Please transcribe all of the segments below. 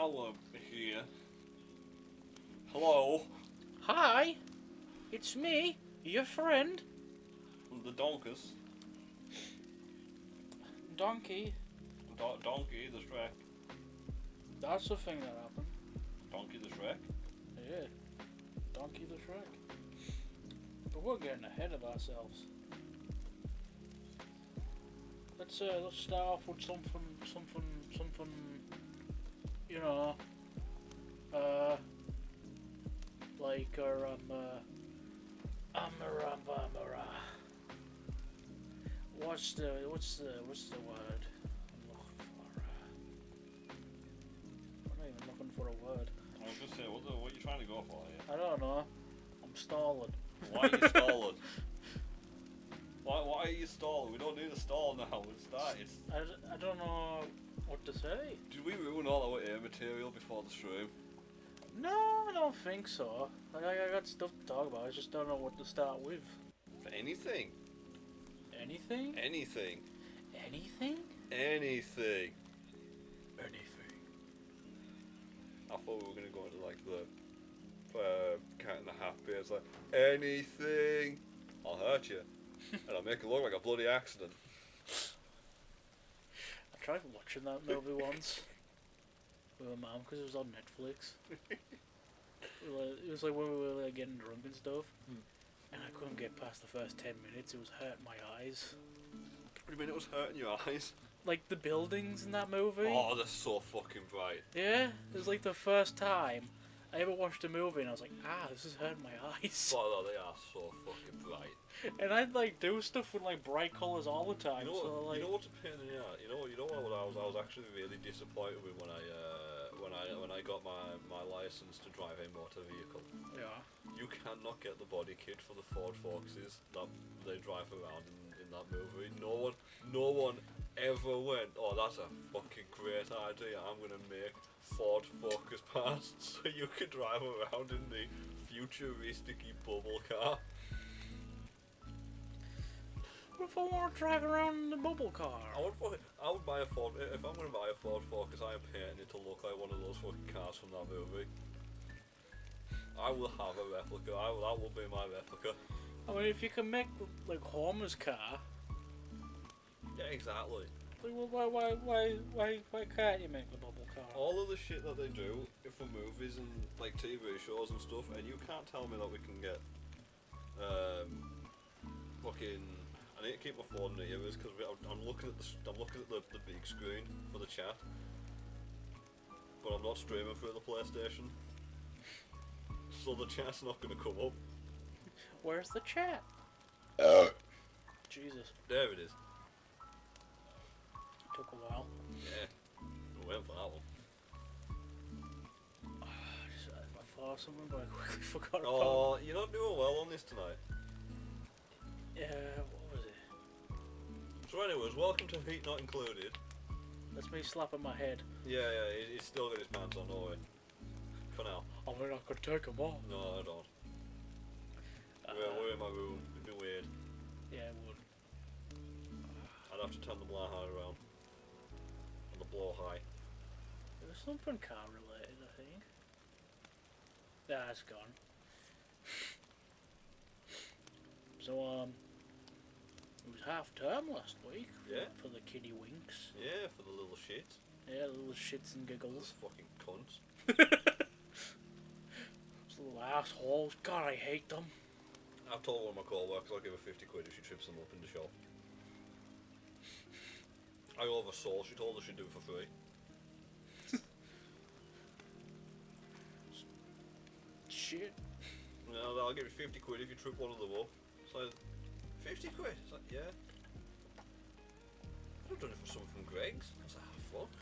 Callum here. Hello, Hi, it's me, your friend, the Donkus. Donkey. Donkey the Shrek. That's the thing that happened. Donkey the Shrek. Yeah, Donkey the Shrek. But we're getting ahead of ourselves. Let's start off with something, you know, like what's the word I'm looking for? I'm not even looking for a word. I was just saying, what are you trying to go for here? I don't know. I'm stalling. Why are you stalling? Why are you stalling? We don't need a stall now. It's started. I don't know what to say. Did we ruin all our air material before the stream? No, I don't think so. Like, I got stuff to talk about. I just don't know what to start with. Anything. Anything? Anything. Anything? Anything. Anything. I thought we were gonna go into like the cat in the hat bit. It's like anything. I'll hurt you, and I'll make it look like a bloody accident. I tried watching that movie once with my mum because it was on Netflix. It was like when we were like getting drunk and stuff, and I couldn't get past the first 10 minutes. It was hurting my eyes. What do you mean it was hurting your eyes? Like the buildings in that movie. Oh, they're so fucking bright. Yeah, it was like the first time I ever watched a movie, and I was like, this is hurting my eyes. Oh, they are so fucking bright. And I'd like do stuff with like bright colours all the time. You know, so like, you know what's a pain in the ass? You know what I was actually really disappointed with when I got my license to drive a motor vehicle. yeah. You cannot get the body kit for the Ford Focuses that they drive around in that movie. No one ever went, oh, that's a fucking great idea. I'm gonna make Ford Focus parts so you could drive around in the futuristic-y bubble car. What if I want to drive around in the bubble car? I would buy a Ford. If I'm gonna buy a Ford Focus, I am painting it to look like one of those fucking cars from that movie. I will have a replica. That will be my replica. I mean, if you can make like Homer's car, Yeah, exactly. like, why can't you make the bubble car? All of the shit that they do for movies and like TV shows and stuff, and you can't tell me that we can get fucking. I need to keep my phone in the ears because I'm looking at the big screen for the chat, but I'm not streaming through the PlayStation, so the chat's not going to come up. Where's the chat? Jesus, There it is. took a while. Yeah, I went for that one. I thought of something, but I quickly forgot about Oh, you're not doing well on this tonight. it. What was it? So anyways, welcome to Heat Not Included. That's me slapping my head. Yeah, he's still got his pants on, no way. For now. I mean, I could take them off. No, I don't. We're in my room. It'd be weird. Yeah, it would. I'd have to turn the blow high around. And the blow high. It was something car related, I think. Yeah, it's gone. So, it was half term last week. Yeah? For the kiddie winks. Yeah, for the little shit. Yeah, little shits and Those giggles. fucking cunts. Those little assholes. God, I hate them. I've told one of my co-workers I'll give her 50 quid if she trips them up in the shop. I oversold, she told her she'd do it for free. Shit. No, I'll give you 50 quid if you trip one of them up. It's like, 50 quid? It's like, yeah. I'd have done it for something from Greg's. I was like, fuck.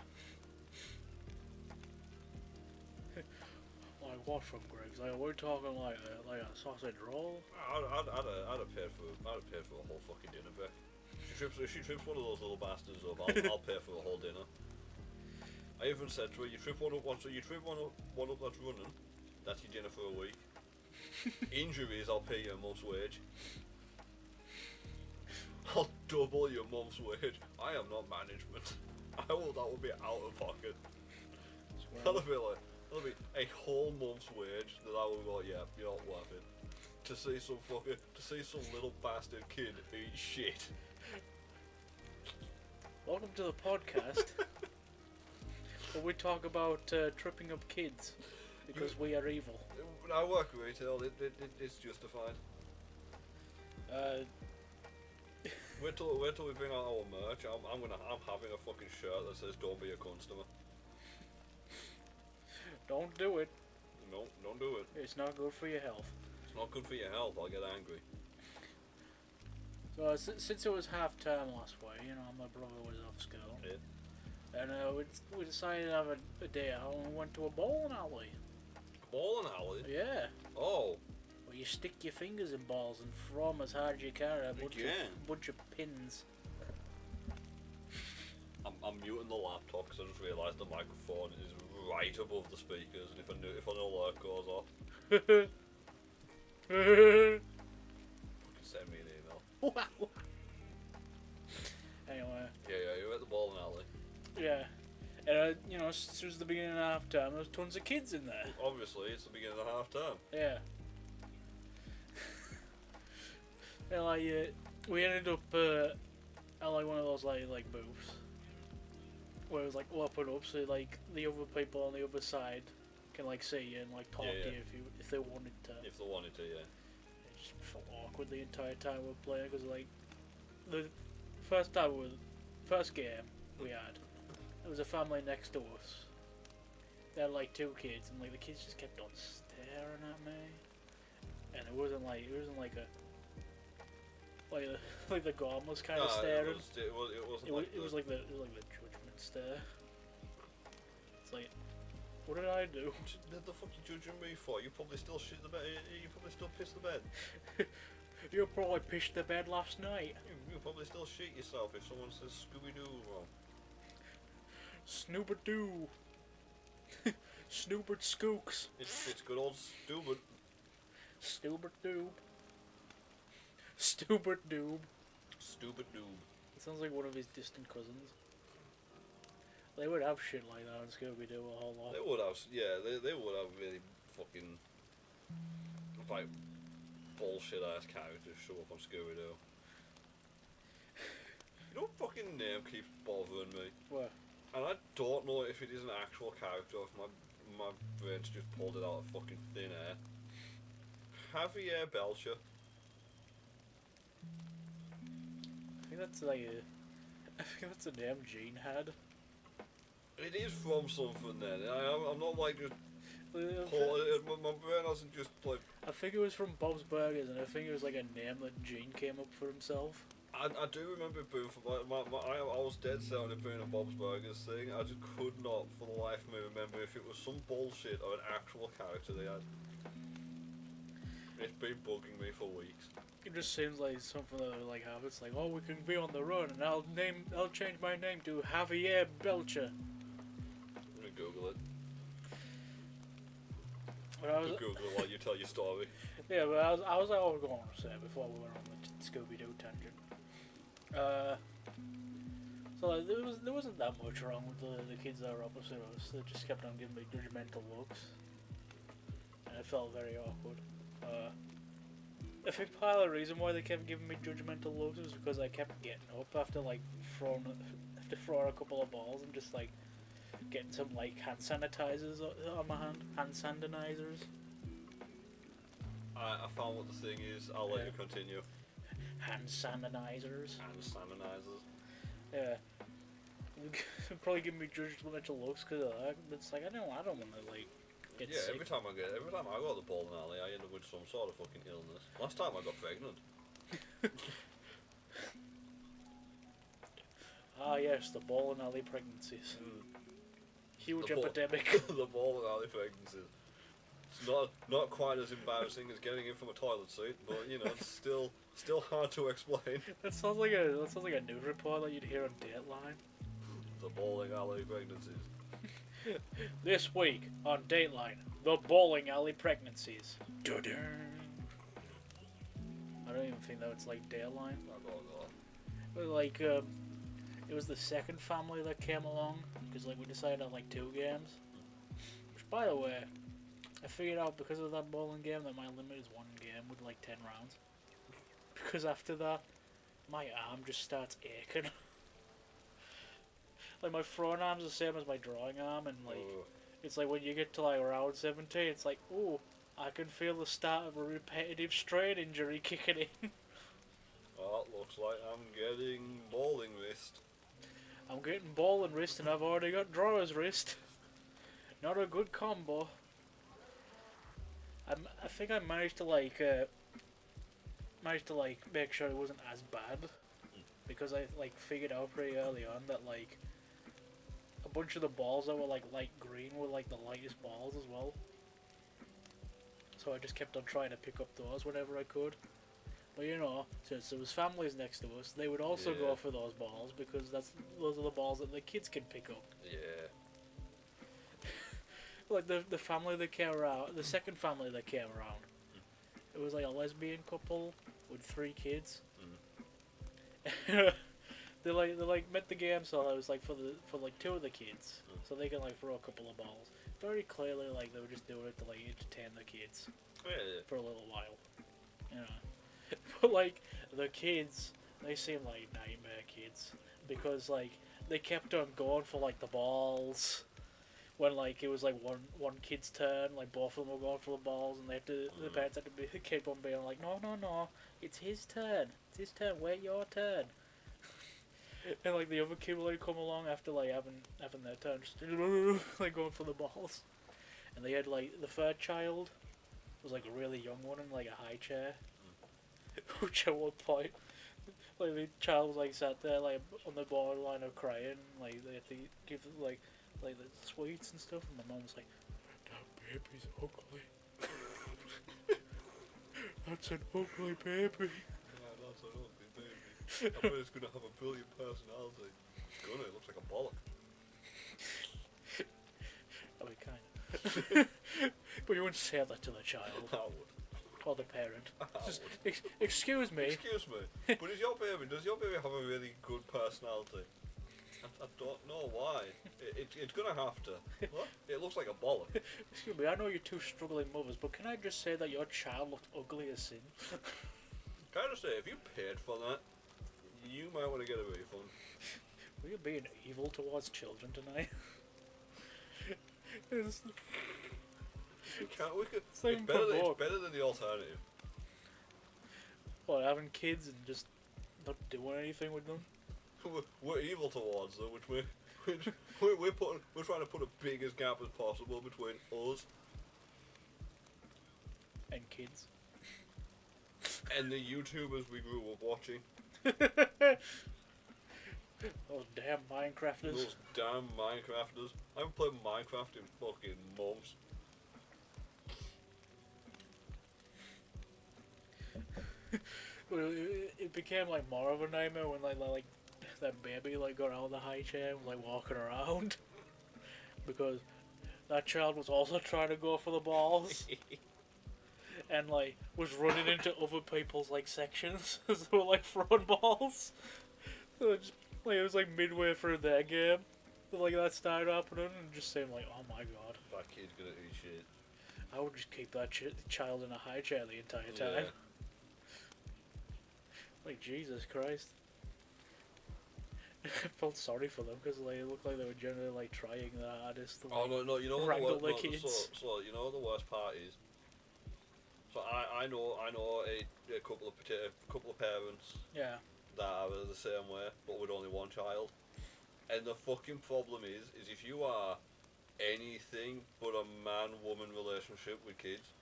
Like what from Greg's? Like, we're talking like a sausage roll? I'd have paid for a whole fucking dinner break. If she trips one of those little bastards up, I'll pay for a whole dinner. I even said to her, you trip one up once, so you trip one up that's running, that's your dinner for a week. Injuries, I'll pay you a month's wage. I'll double your month's wage. I am not management. That will be out of pocket. And that'll be a whole month's wage that I will go, yeah, you're not worth it. To see some little bastard kid eat shit. Welcome to the podcast where we talk about tripping up kids because we are evil. When I work retail, it's justified. Wait till we bring out our merch. I'm having a fucking shirt that says "Don't be a customer." Don't do it. No, don't do it. It's not good for your health. It's not good for your health. I'll get angry. So since it was half term last week, my brother was off school, Yeah. and we decided to have a day out and we went to a bowling alley. Bowling alley? Yeah. Oh. Where you stick your fingers in balls and throw them as hard as you can at a bunch of pins. I'm muting the laptop because I just realised the microphone is right above the speakers, and if an alert goes off, send me an email. Wow. Anyway. Yeah, you're at the bowling alley. Yeah. And it was the beginning of half term. There was tons of kids in there. Obviously, it's the beginning of half term. Yeah. And we ended up at one of those like booths where it was like open up, so like the other people on the other side can like see you and like talk to you if they wanted to. If they wanted to, yeah. It just felt awkward the entire time we were playing because like the first game we had, there was a family next to us. They had like 2 kids, and like the kids just kept on staring at me, and it wasn't like a like the gom was kind of staring. It was like the judgment stare. It's like, what did I do? What the fuck are you judging me for? You probably still shit the bed. You probably still piss the bed. You probably pissed the bed last night. You probably still shit yourself if someone says Scooby Doo wrong. Snooper-doo. Snoopert skooks. It's good old stupid. Stupid-doob. Stupid-doob. Stupid doob. It sounds like one of his distant cousins. They would have shit like that in Scooby-Doo a whole lot. They would have, yeah, they would have really fucking, like, bullshit ass characters show up on Scooby-Doo. You know, fucking name keeps bothering me. What? And I don't know if it is an actual character or if my brain's just pulled it out of fucking thin air. Javier Belcher. I think that's a name Gene had. It is from something then. I'm not like just my brain hasn't just like. I think it was from Bob's Burgers, and I think it was like a name that Gene came up for himself. I do remember it being from I was dead set on it being a Bob's Burgers thing. I just could not for the life of me remember if it was some bullshit or an actual character they had. It's been bugging me for weeks. It just seems like something that they like have. It's like, oh, we can be on the run, and I'll change my name to Javier Belcher. I'm gonna Google it. Google it while you tell your story. Yeah, but I was like, what was going to say before we went on the Scooby-Doo tangent. So like, there wasn't that much wrong with the kids that were opposite us. They just kept on giving me judgmental looks, and it felt very awkward. I think part of the reason why they kept giving me judgmental looks was because I kept getting up after throwing a couple of balls and just like getting some like hand sanitizers on my hand, hand sanitizers. I found what the thing is. I'll let you continue. Hand sanitizers. Hand sanitizers. Yeah. Probably giving me judgmental looks because of that. It's like I don't want to like. Get sick. Every time I go to the bowling alley, I end up with some sort of fucking illness. Last time I got pregnant. Ah yes, the bowling alley pregnancies. Huge epidemic. The bowling alley pregnancies. It's not quite as embarrassing as getting in from a toilet seat, but it's still hard to explain. That sounds like a news report that you'd hear on Dateline. The bowling alley pregnancies. This week on Dateline, the bowling alley pregnancies. Dun-dun. I don't even think that was like Dateline. But like, it was the second family that came along because like we decided on like 2 games, By the way, I figured out because of that bowling game that my limit is 1 game with like 10 rounds. Because after that, my arm just starts aching. Like my throwing arm's the same as my drawing arm, and like it's like when you get to like round 70, it's like, ooh, I can feel the start of a repetitive strain injury kicking in. Well, it looks like I'm getting bowling wrist. I'm getting bowling wrist and I've already got drawer's wrist. Not a good combo. I think I managed to make sure it wasn't as bad, because I like figured out pretty early on that like a bunch of the balls that were like light green were like the lightest balls as well. So I just kept on trying to pick up those whenever I could. But you know, since there was families next to us, they would also go for those balls because those are the balls that the kids can pick up. Yeah. Like the family that came around, the second family that came around, it was like a lesbian couple with 3 kids. they met the game, so I was like for 2 of the kids, so they can like throw a couple of balls. Very clearly, like they were just doing it to like entertain the kids for a little while, you know. But like the kids, they seem like nightmare kids because like they kept on going for like the balls. When like it was like one kid's turn, like both of them were going for the balls, and the parents had to keep on being like, no, it's his turn, wait your turn. And like the other kid would like come along after like having their turn, just like going for the balls. And they had like the third child was like a really young one in like a high chair, which at one point, like the child was like sat there like on the borderline of crying, like they had to give like the sweets and stuff, and my mum was like, "That baby's ugly." That's an ugly baby. Yeah, that's an ugly baby. I bet it's gonna have a brilliant personality. It's gonna, it looks like a bollock. I mean, kind of. But you wouldn't say that to the child. I would. Or the parent. I Just, would. Excuse me. Excuse me, but does your baby have a really good personality? I don't know why. It's gonna have to. What? It looks like a bollock. Excuse me, I know you're 2 struggling mothers, but can I just say that your child looked ugly as sin? Can I just say, if you paid for that, you might want to get a refund. Were you being evil towards children tonight? It's It's better than the alternative. what, having kids and just not doing anything with them? We're evil towards them, which we're trying to put a biggest gap as possible between us And kids. and the YouTubers we grew up watching. Those damn Minecrafters. Those damn Minecrafters. I haven't played Minecraft in fucking months. But it became like more of a nightmare when like that baby like got out of the high chair and was like walking around. Because that child was also trying to go for the balls. And like was running into other people's like sections as they were like throwing balls. So it was like midway through their game, but like that started happening and just seemed like, oh my god, That kid's gonna eat shit. I would just keep that child in a high chair the entire time. Yeah. Like Jesus Christ. I felt sorry for them because like, it looked like they were generally like trying their hardest to Oh no, you know what wrangle the their kids. So you know what the worst part is. So I know a couple of parents Yeah. that are the same way, but with only one child. And the fucking problem is if you are anything but a man-woman relationship with kids,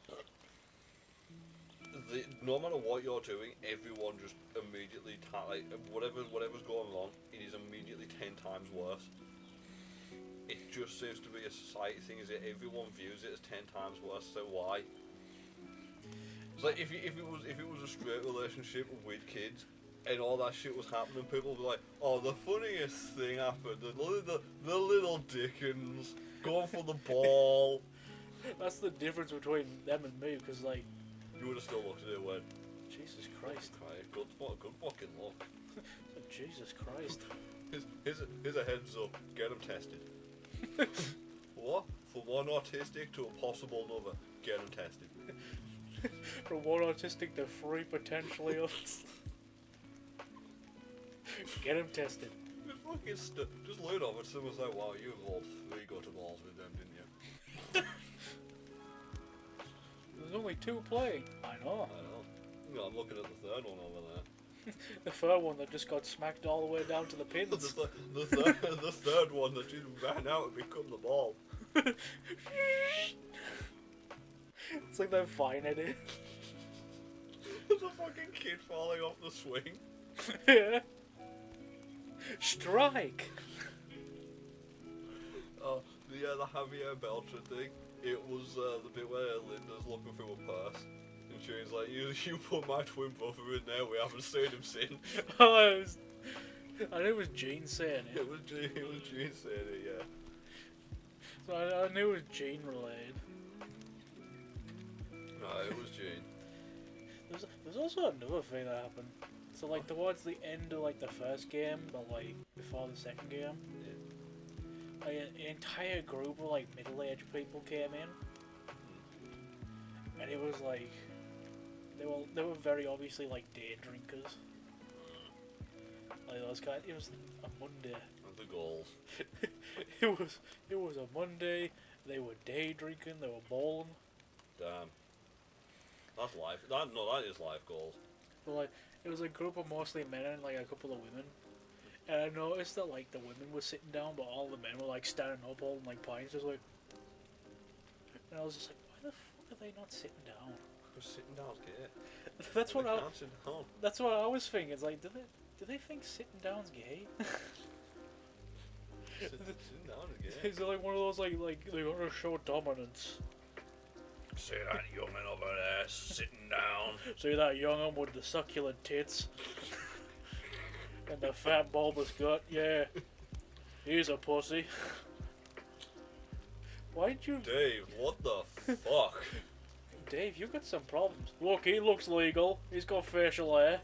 no matter what you're doing, everyone just immediately whatever's going wrong, it is immediately 10 times worse. It just seems to be a society thing, is that everyone views it as 10 times worse. So why? It's like if it was a straight relationship with kids, and all that shit was happening, people would be like, "Oh, the funniest thing happened. The little Dickens going for the ball." That's the difference between them and me, because like, You would have still looked at it and went, Jesus Christ. Good fucking luck. Jesus Christ. Here's a heads up. Get him tested. What? For one autistic to a possible another. Get them tested. From one autistic to 3 potentially others. Get him tested. Just fucking just load off it. Someone's like, wow, you rolled 3 gutter balls with them, didn't you? There's only 2 playing. I know. I know. No, I'm looking at the third one over there. The third one that just got smacked all the way down to the pins. The third one that just ran out and become the ball. It's like that Vine edit. There's a fucking kid falling off the swing. Yeah. Strike! The Javier Belcher thing. It was the bit where Linda's looking through a purse. And she's like, you put my twin brother in there, we haven't seen him since. I knew it was Gene saying it. It was Gene saying it, yeah. So I knew it was Gene related. No, it was Gene. There's also another thing that happened. So like towards the end of like the first game, but like before the second game, like an entire group of like middle-aged people came in, and it was like they were very obviously like day drinkers. Like those guys. It was a Monday. The goals. it was a Monday. They were day drinking. They were bowling. Damn. That's life. That is life goals. But like it was a group of mostly men and like a couple of women. And I noticed that like the women were sitting down, but all the men were like standing up, holding like pints, just like. And I was just like, why the fuck are they not sitting down? We're sitting down's gay. That's what That's what I was thinking. It's like, do they think sitting down's gay? Sitting down is gay. Is it like one of those like they want to show dominance? See that young'un over there sitting down. See that young'un with the succulent tits and the fat bulbous gut? Yeah, he's a pussy. Why'd you, Dave? What the fuck? Dave? You got some problems. Look, he looks legal. He's got facial hair.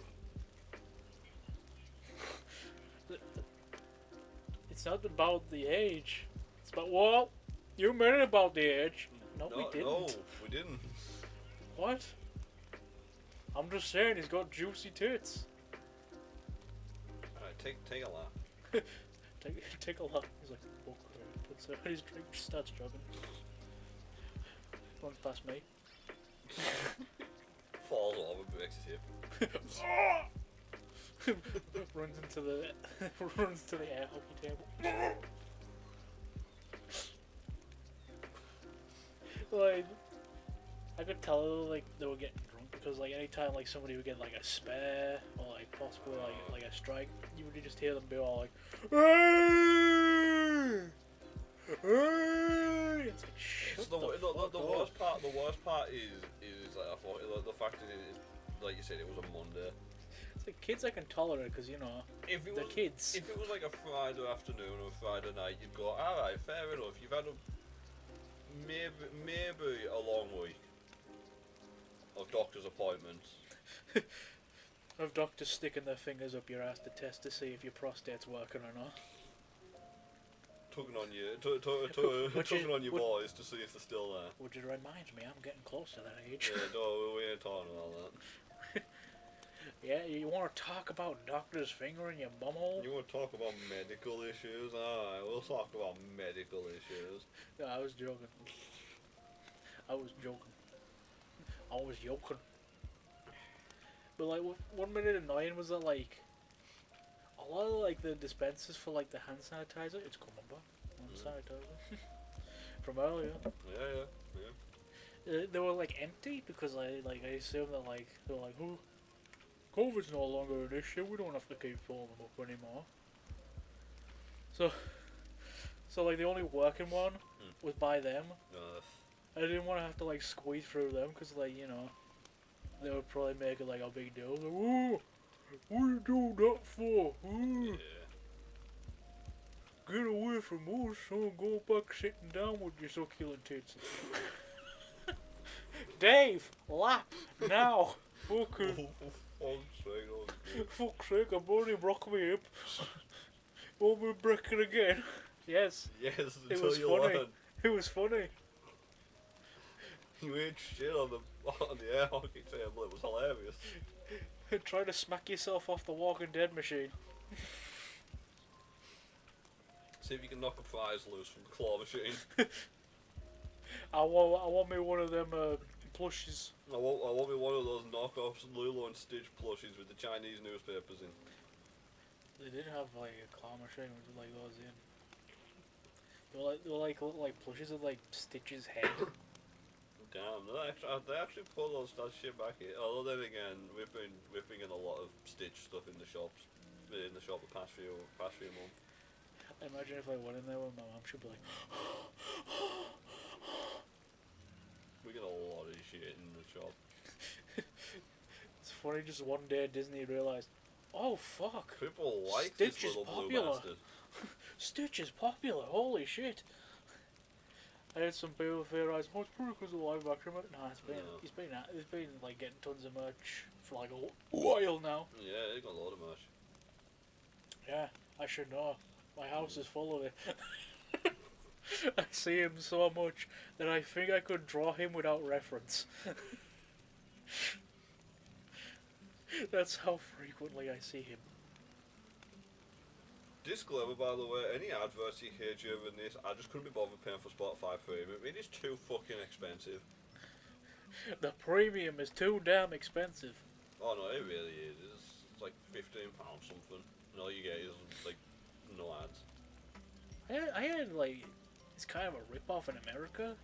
It's not about the age. It's about, well, you meant it about the age. No, we didn't. No, we didn't. What? I'm just saying he's got juicy tits. Alright, take a lap. Take a look. He's like, oh crap. Puts out his drink, starts chugging. Runs past me. Falls over, breaks his hip. runs into the air hockey table. Like, I could tell like they were getting drunk because like anytime like somebody would get like a spare or like possibly like a strike, you would just hear them be all like, "Hey! Hey!" It's like shut The worst part. The worst part is like I thought the fact that it is, like you said, it was a Monday. It's like kids I can tolerate because you know If it the was, kids. If it was like a Friday afternoon or a Friday night, you'd go, alright, fair enough. You've had maybe a long week of doctor's appointments. Of doctors sticking their fingers up your ass to test to see if your prostate's working or not. Tugging on your boys to see if they're still there. Which reminds me, I'm getting close to that age. Yeah, no, we ain't talking about that. Yeah, you want to talk about doctors fingering your bumhole? You want to talk about medical issues? Alright, we'll talk about medical issues. Yeah, I was joking. I was joking. But like, what made it annoying was that like, a lot of like the dispensers for like the hand sanitizer, it's coming back. Hand sanitizer from earlier. Yeah. They were like empty because I assumed that like they were like, oh, COVID's no longer an issue. We don't have to keep filling them up anymore. So like the only working one was by them. I didn't want to have to like squeeze through them because like you know they would probably make it like a big deal. Like, oh, what are you doing that for? Yeah. Get away from us, son. Go back sitting down with your succulent tits. Dave, lap now. Okay. Fuck's sake, I've already broke my hip. Won't be breaking again. Yes. Yes, It until was you funny. learn. It was funny. You ate shit on the air hockey table. It was hilarious. Try to smack yourself off the Walking Dead machine. See if you can knock a prize loose from the claw machine. I want me one of them plushies. I want me one of those knockoffs Lilo and Stitch plushies with the Chinese newspapers in. They did have like a claw machine with like those in. They were like little like plushies with like Stitch's head. Damn, they actually pull that shit back here. Although then again, we've been getting a lot of Stitch stuff in the shops, the past few months. I imagine if I went in there with my mum, she'd be like, We get a lot of shit in the shop. it's funny. Just one day Disney realised, oh fuck, People like Stitch this is little blue popular. bastard. Stitch is popular. Holy shit. I had some people theorise, oh, it's probably because of live action. Nah, he's been like getting tons of merch for like a while now. Yeah, he got a lot of merch. Yeah, I should know. My house is full of it. I see him so much that I think I could draw him without reference. That's how frequently I see him. Disclaimer, by the way, any adverts you hear during this, I just couldn't be bothered paying for Spotify Premium. It is too fucking expensive. The premium is too damn expensive. Oh no, it really is. It's like £15 something, and all you get is like no ads. I had like, it's kind of a rip-off in America.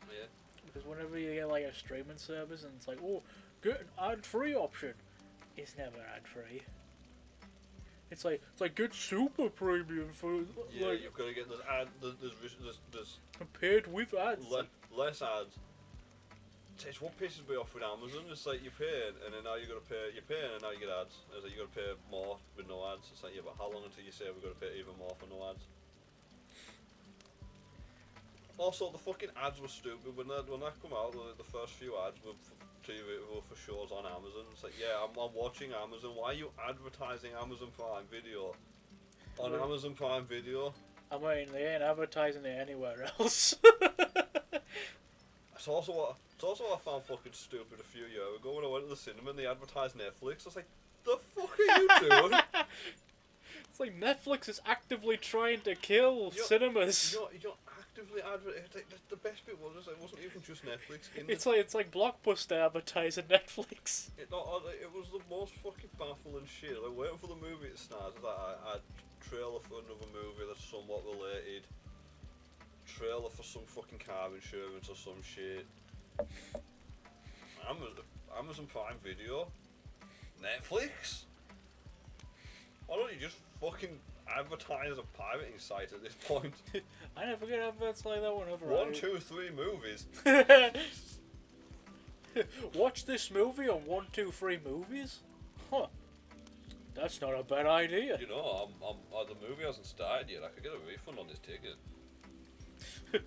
Yeah. Because whenever you get like a streaming service and it's like, oh, get an ad-free option, it's never ad-free. It's like get super premium for Yeah, like you've got to get there's paid with ads. less ads. It's what pisses me off with Amazon. It's like you're paying and then now you're paying and now you get ads. It's like you got to pay more with no ads. It's like, yeah, but how long until you say we've got to pay even more for no ads? Also, the fucking ads were stupid when that come out. The first few ads were for shows on Amazon. It's like, yeah, I'm watching Amazon. Why are you advertising Amazon Prime Video on Amazon Prime Video? I mean, they ain't advertising it anywhere else. It's also what I found fucking stupid a few years ago when I went to the cinema and they advertised Netflix. I was like, the fuck are you doing? It's like Netflix is actively trying to kill cinemas. You're actively advertising. The best bit was it wasn't even just Netflix. It's like Blockbuster advertising Netflix. It was the most fucking baffling shit. Like waiting for the movie to start. It's like I trailer for another movie that's somewhat related. Trailer for some fucking car insurance or some shit. Amazon Prime Video, Netflix. Why don't you just fucking advertise a pirating site at this point? I never get adverts like that whenever 1, 2, 3 movies. Watch this movie on 1, 2, 3 movies? Huh. That's not a bad idea. You know, the movie hasn't started yet. I could get a refund on this ticket. You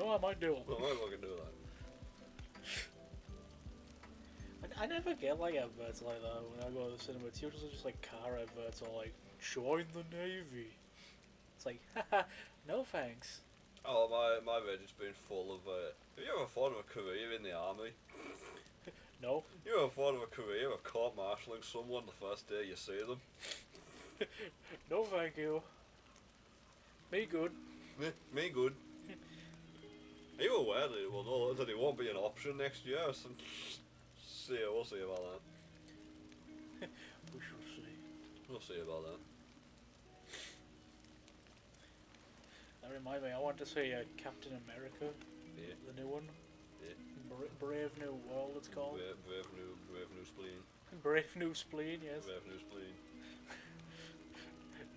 know, I might do it. I might fucking do that. I never get like adverts like that when I go to the cinema. It's usually just like car adverts or like join the Navy. It's like, haha, no thanks. Oh, my Reddit's been full of. Have you ever thought of a career in the army? No. You ever thought of a career of court-martialing someone the first day you see them? No, thank you. Me good. Me good. Are you aware that it won't be an option next year? We'll see about that. We shall see. We'll see about that. That reminds me, I want to see Captain America, Yeah. the new one. Yeah. Brave New World, it's called. Brave new spleen. Brave New Spleen, yes. Brave new spleen.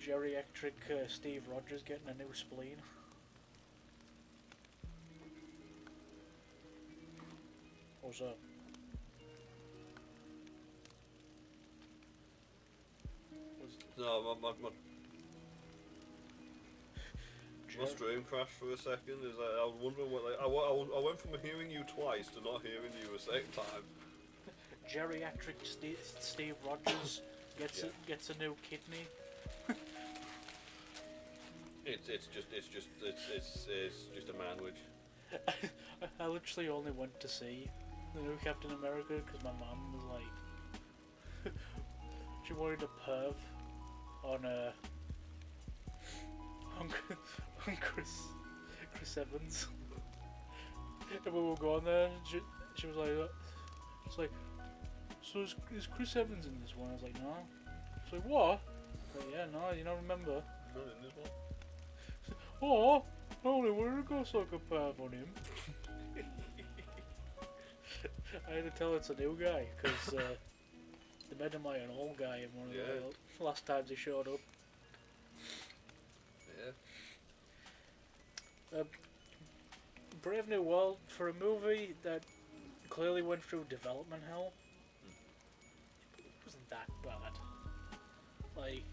Geriatric Steve Rogers getting a new spleen. What's up? No, my stream crashed for a second. I was wondering what I went from hearing you twice to not hearing you a second time. Geriatric Steve Rogers gets a new kidney. It's just a manwich. I literally only went to see the new Captain America because my mum was like, she wanted a perv on on Chris Evans, and we were going there. And she was like, it's like, so is Chris Evans in this one? I was like, no. She's like, what? I was like, yeah, no, you don't remember. Not in this one. Oh, I only wanted to go suck a perv on him. I had to tell it's a new guy because they made him like an old guy in one of the last times he showed up. Yeah. Brave New World, for a movie that clearly went through development hell, it wasn't that bad. Like,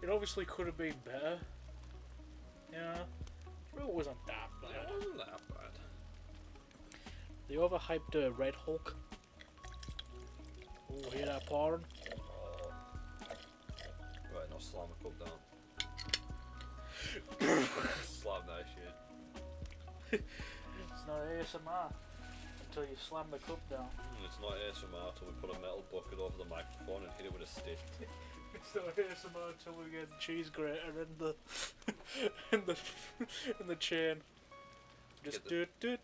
it obviously could have been better. Yeah, but it wasn't that bad. Yeah, it wasn't that bad. They overhyped Red Hulk. Oh, hear that pouring? Right, now slam a cup down. Slam that shit. It's not ASMR until you slam the cup down. It's not ASMR till we put a metal bucket over the microphone and hit it with a stick. It's not ASMR until we get the cheese grater in the in the chain. Just do. We'll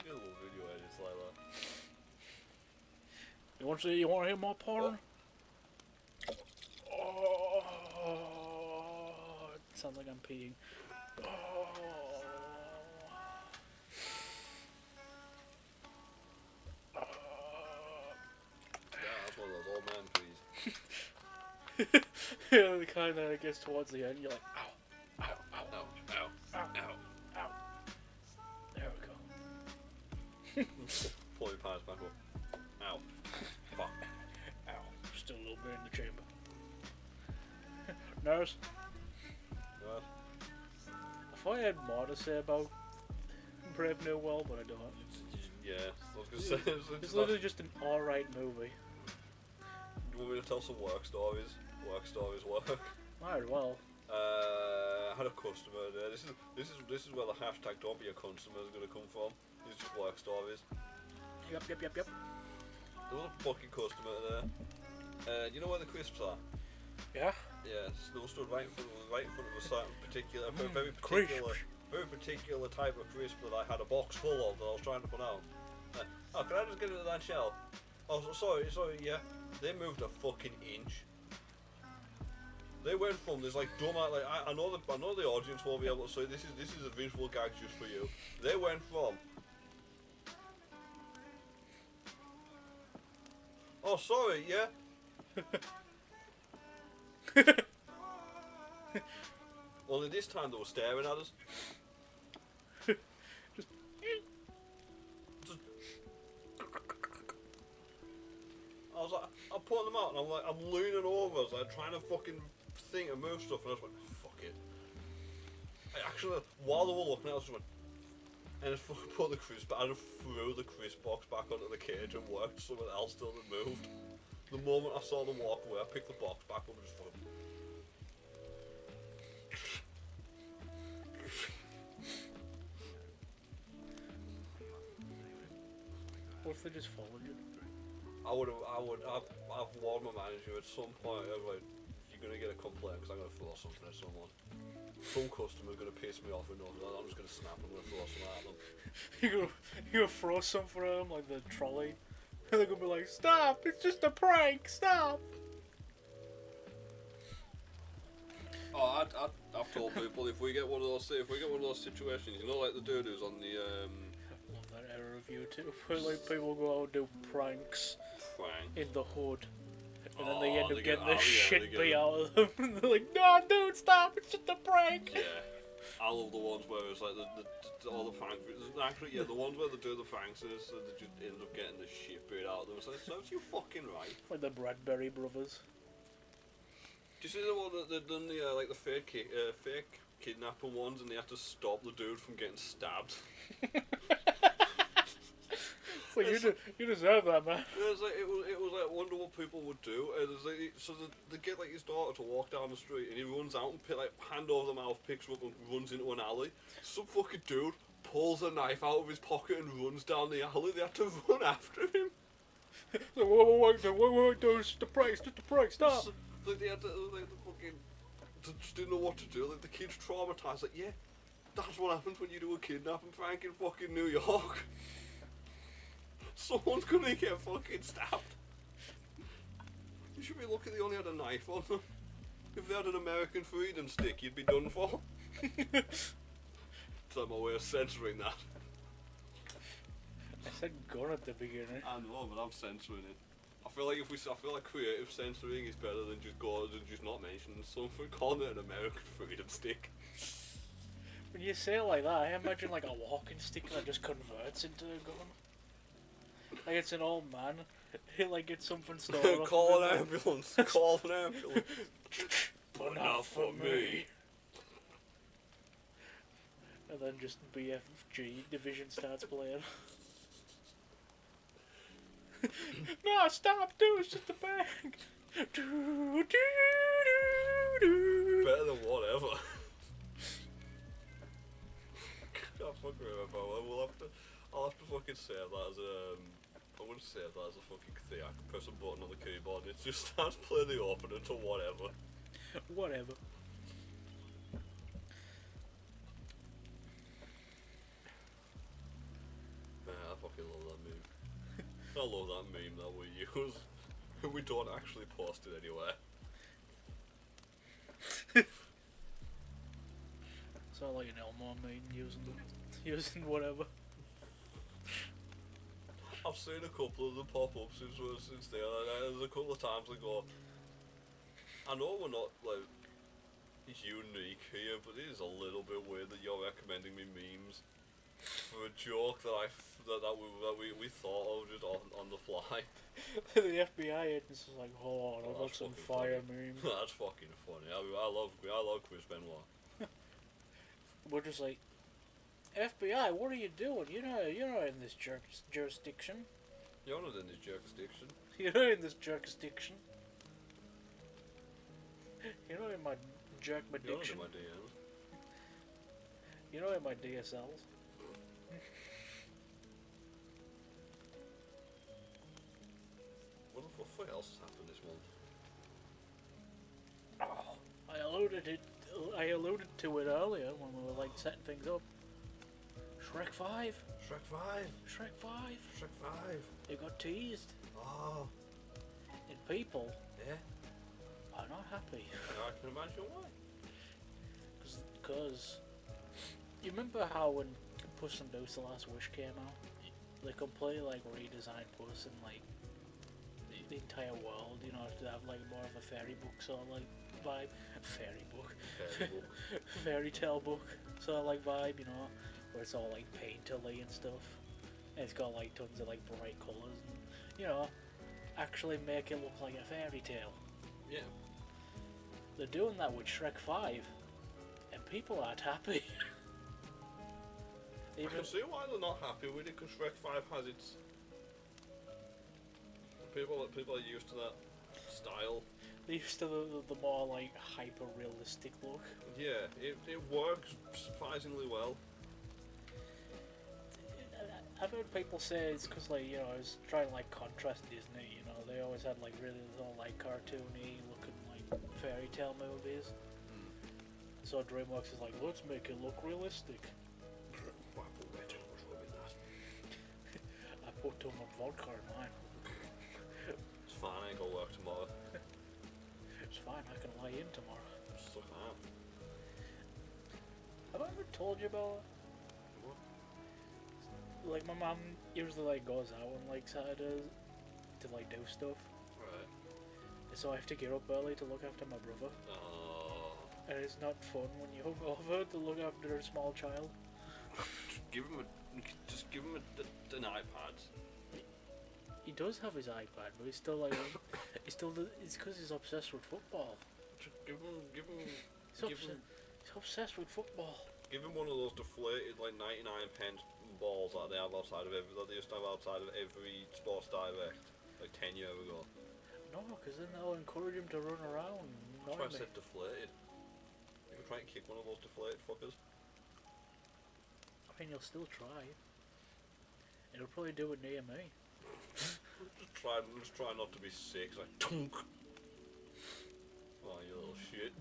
get a little video edits like that. You want to hear more porn? Oh, it sounds like I'm peeing. Oh. Yeah, that's one of those old man trees. Yeah, the kind that gets towards the end, you're like, ow, ow, ow, Ow, ow, ow, ow. ow. There we go. Pull your pants back up. Ow. Fuck. Ow. Still a little bit in the chamber. Nurse, What? I thought I had more to say about Brave New World, but I don't. Yeah, I was gonna say. It's literally just an alright movie. You want me to tell some work stories? Work stories work. Might as well. I had a customer there. This is where the hashtag don't be a customer is gonna come from. These are just work stories. Yep. There was a fucking customer there. Do you know where the crisps are? Yeah? Yeah, they were stood right in front of a certain particular, very particular type of crisp that I had a box full of that I was trying to put out. Oh, can I just get into that shelf? Oh, sorry, yeah. They moved a fucking inch. They went from this like dumb, like I know the audience won't be able to say this is a visual gag just for you. They went from. Oh, sorry, yeah. Only this time they were staring at us. Just I was like, I'm putting them out, and I'm leaning over, I was like trying to fucking think and move stuff, and I just went, fuck it. I actually, while they were looking at us, I just went, and I fucking put the crisp, but I just threw the crisp box back onto the cage and worked something else till it moved. The moment I saw them walk away, I picked the box back up and just fucking. what if they just followed you? I've warned my manager at some point, I was like, you're gonna get a complaint because I'm gonna throw something at someone. Some customer's gonna piss me off enough, and I'm just gonna snap and I'm gonna throw something at them. You're gonna throw something at them, like the trolley, and they're gonna be like, stop, it's just a prank, stop! Oh, I've told people if we get one of those situations, you know, like the dude who's on the Love that era of YouTube, where like people go out and do pranks in the hood, and then they end up getting the shit beat out of them, and they're like, no dude, stop, it's just a prank! Yeah. I love the ones where it's like all the pranks. Actually, yeah, the ones where they do the pranks and they just end up getting the shit beat out of them. It's like, so you fucking right. Like the Bradbury brothers. Do you see the one that they've done the like the fake kidnapping ones, and they had to stop the dude from getting stabbed? Well, you deserve that, man. It's like, it was like, I wonder what people would do. And it's like, so they get like his daughter to walk down the street, and he runs out and like hand over the mouth, picks her up and runs into an alley. Some fucking dude pulls a knife out of his pocket and runs down the alley. They had to run after him. So, wait, just the prank, stop. So, like they had to, like the fucking, they just didn't know what to do. Like the kid's traumatized. Like, yeah, that's what happens when you do a kidnapping prank in fucking New York. Someone's gonna get fucking stabbed. You should be lucky they only had a knife on them. If they had an American freedom stick, you'd be done for. That's my way of censoring that. I said gun at the beginning. I know, but I'm censoring it. I feel like creative censoring is better than just not mentioning something, calling it an American freedom stick. When you say it like that, I imagine like a walking stick that just converts into a gun. Like it's an old man. He like gets something stolen. Call an ambulance. Call an ambulance. But not for me. And then just BFG Division starts playing. No, stop! Dude, it's just a bag. Better than whatever. Can't fucking remember. I'll have to fucking save that as a. I'm gonna save that as a fucking thing. I can press a button on the keyboard and it just starts playing the opener to whatever. Whatever. Man, I fucking love that meme. I love that meme that we use. We don't actually post it anywhere. It's not like an Elmore meme using whatever. I've seen a couple of them pop up since then. There's a couple of times I go, I know we're not like unique here, but it is a little bit weird that you're recommending me memes for a joke that we thought of just on the fly. The FBI agents is like, hold on, I've got some fire funny. memes. That's fucking funny. I love Chris Benoit. We're just like, FBI, what are you doing? You're not in this jurisdiction. You're not in this jurisdiction. You're not in this jurisdiction. You're not in my jerk addiction. You're not in my DMs. You're not in my DSLs. What else has happened this month? Oh, I alluded to it earlier when we were like setting things up. Shrek 5. Shrek 5. Shrek 5. Shrek 5. It got teased. Oh. And people Yeah. are not happy. I can imagine why. Because you remember how when Puss in Boots: The Last Wish came out, they completely like redesigned Puss and like the entire world, you know, to have like more of a fairy book sort of like vibe. Fairy book. Fairy tale book sort of like vibe, you know, where it's all like painterly and stuff. And it's got like tons of like bright colours and, you know, actually make it look like a fairy tale. Yeah. They're doing that with Shrek 5 and people aren't happy. I can see why they're not happy with it, because Shrek 5 has its... People are used to that style. They're used to the more like hyper realistic look. Yeah, it works surprisingly well. I've heard people say it's because like, you know, I was trying to like contrast Disney, you know, they always had like really little like cartoony looking like fairy tale movies. So DreamWorks is like, let's make it look realistic. Why put way too much rum in that? I put too much vodka in mine. It's fine, I ain't gonna work tomorrow. It's fine, I can lie in tomorrow. Stuck out. Have I ever told you about What? like my mum usually like goes out on like Saturdays to like do stuff. Right. So I have to get up early to look after my brother. Oh. And it's not fun when you're hungover to look after a small child. Just give him an iPad. He does have his iPad, but he's still like, it's because he's obsessed with football. Just give him He's obsessed with football. Give him one of those deflated like 99 pence footballs that they have outside of that they used to have outside of every Sports Direct like 10 years ago? No, because then they'll encourage him to run around. That's why I said deflated. You can try and kick one of those deflated fuckers. I mean, you'll still try. It'll probably do it near me. Just try not to be sick. It's like tunk. Oh, you little shit.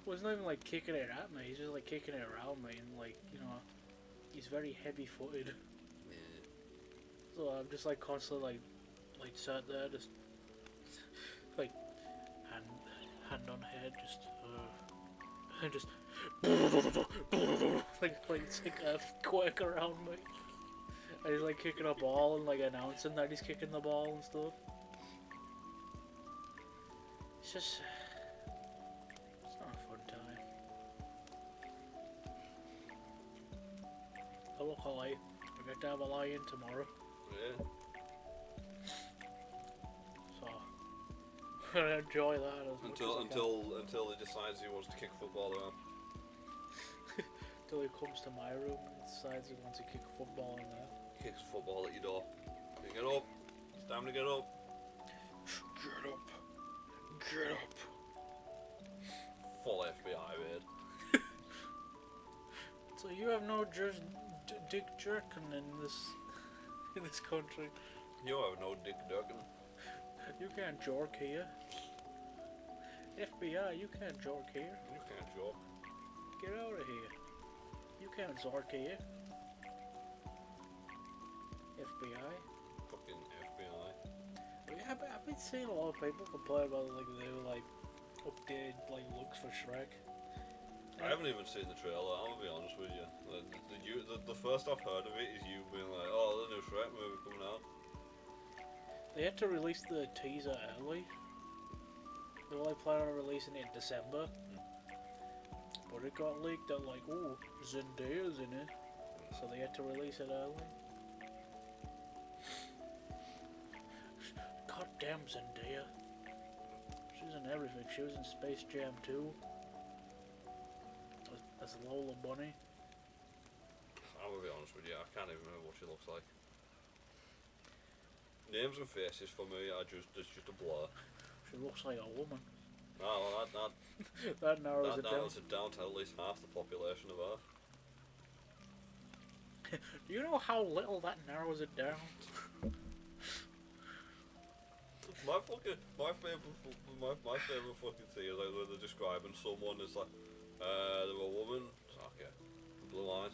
Well, it's not even like kicking it at me. He's just like kicking it around me, and like, you know, he's very heavy-footed. Yeah. So I'm just like constantly like sat there, just like hand on head, just and just like it's like a quake around me. And he's like kicking a ball and like announcing that he's kicking the ball and stuff. It's just, it's not a fun time. Oh look, I get to have a lie-in tomorrow. Yeah. So I'm gonna enjoy that as much as I can. Until he decides he wants to kick football around. Till he comes to my room and decides he wants to kick football in there. Kicks football at your door. You get up. It's time to get up. Get up. Get up. Full FBI raid. So you have no dick jerking in this country. You have no dick ducking. You can't jork here. FBI, you can't jork here. You can't joke. Get out of here. You can't zork here. FBI. Fucking FBI. Yeah, but I've been seeing a lot of people complain about like they were like updated like looks for Shrek. I haven't even seen the trailer, I'm gonna be honest with you. The first I've heard of it is you being like, oh, the new Shrek movie coming out. They had to release the teaser early. They were like planning on releasing it in December. But it got leaked that like, oh, Zendaya's in it. So they had to release it early. God damn Zendaya. She's in everything. She was in Space Jam 2. As Lola Bunny. I'm gonna be honest with you, I can't even remember what she looks like. Names and faces for me are it's just a blur. She looks like a woman. No, well, That narrows that it down. narrows it down to at least half the population of Earth. Do you know how little that narrows it down? My favorite fucking thing is like when they're describing someone as like, they're a woman, okay, blue eyes,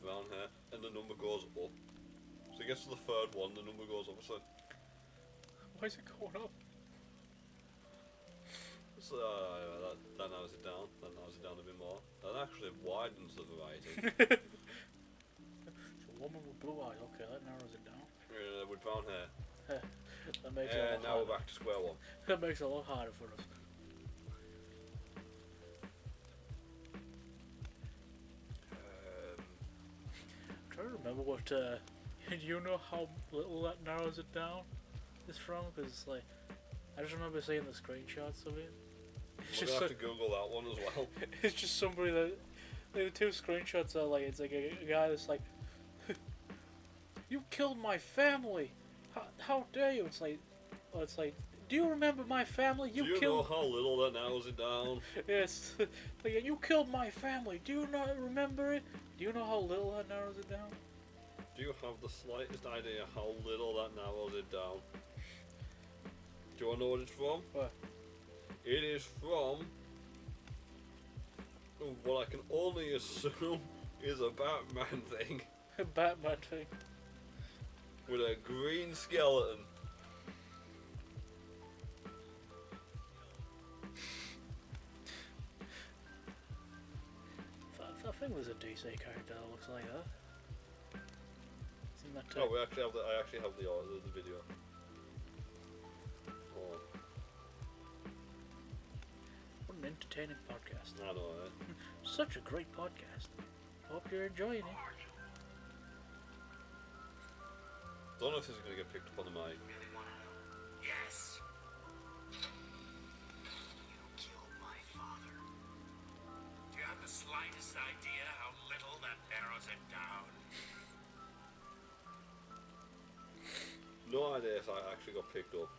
brown hair, and the number goes up. So it gets to the third one, the number goes up. It's like, Why is it going up? so that narrows it down. That narrows it down a bit more. That actually widens the variety. It's a woman with blue eyes. Okay, that narrows it down. With brown hair. That makes it a lot now harder. we're back to square one. That makes it a lot harder for us. I'm trying to remember what. Do you know how little that narrows it down is from? Because it's like, I just remember seeing the screenshots of it. We're gonna have to Google that one as well. It's just somebody that. Like, the two screenshots are like, it's like a guy that's like, you killed my family! How dare you? It's like, do you remember my family? Do you know how little that narrows it down? Yes. Like, you killed my family. Do you not remember it? Do you know how little that narrows it down? Do you have the slightest idea how little that narrows it down? Do you want to know what it's from? What? It is from what I can only assume is a Batman thing. A Batman thing. With a green skeleton. I think there's a DC character that looks like that. Isn't that Oh, I actually have the video. Oh, what an entertaining podcast. I know, right? Such a great podcast. Hope you're enjoying it. Don't know if this is going to get picked up on the mic. Yes. You killed my father. Do you have the slightest idea how little that narrows it down? days I actually got picked up.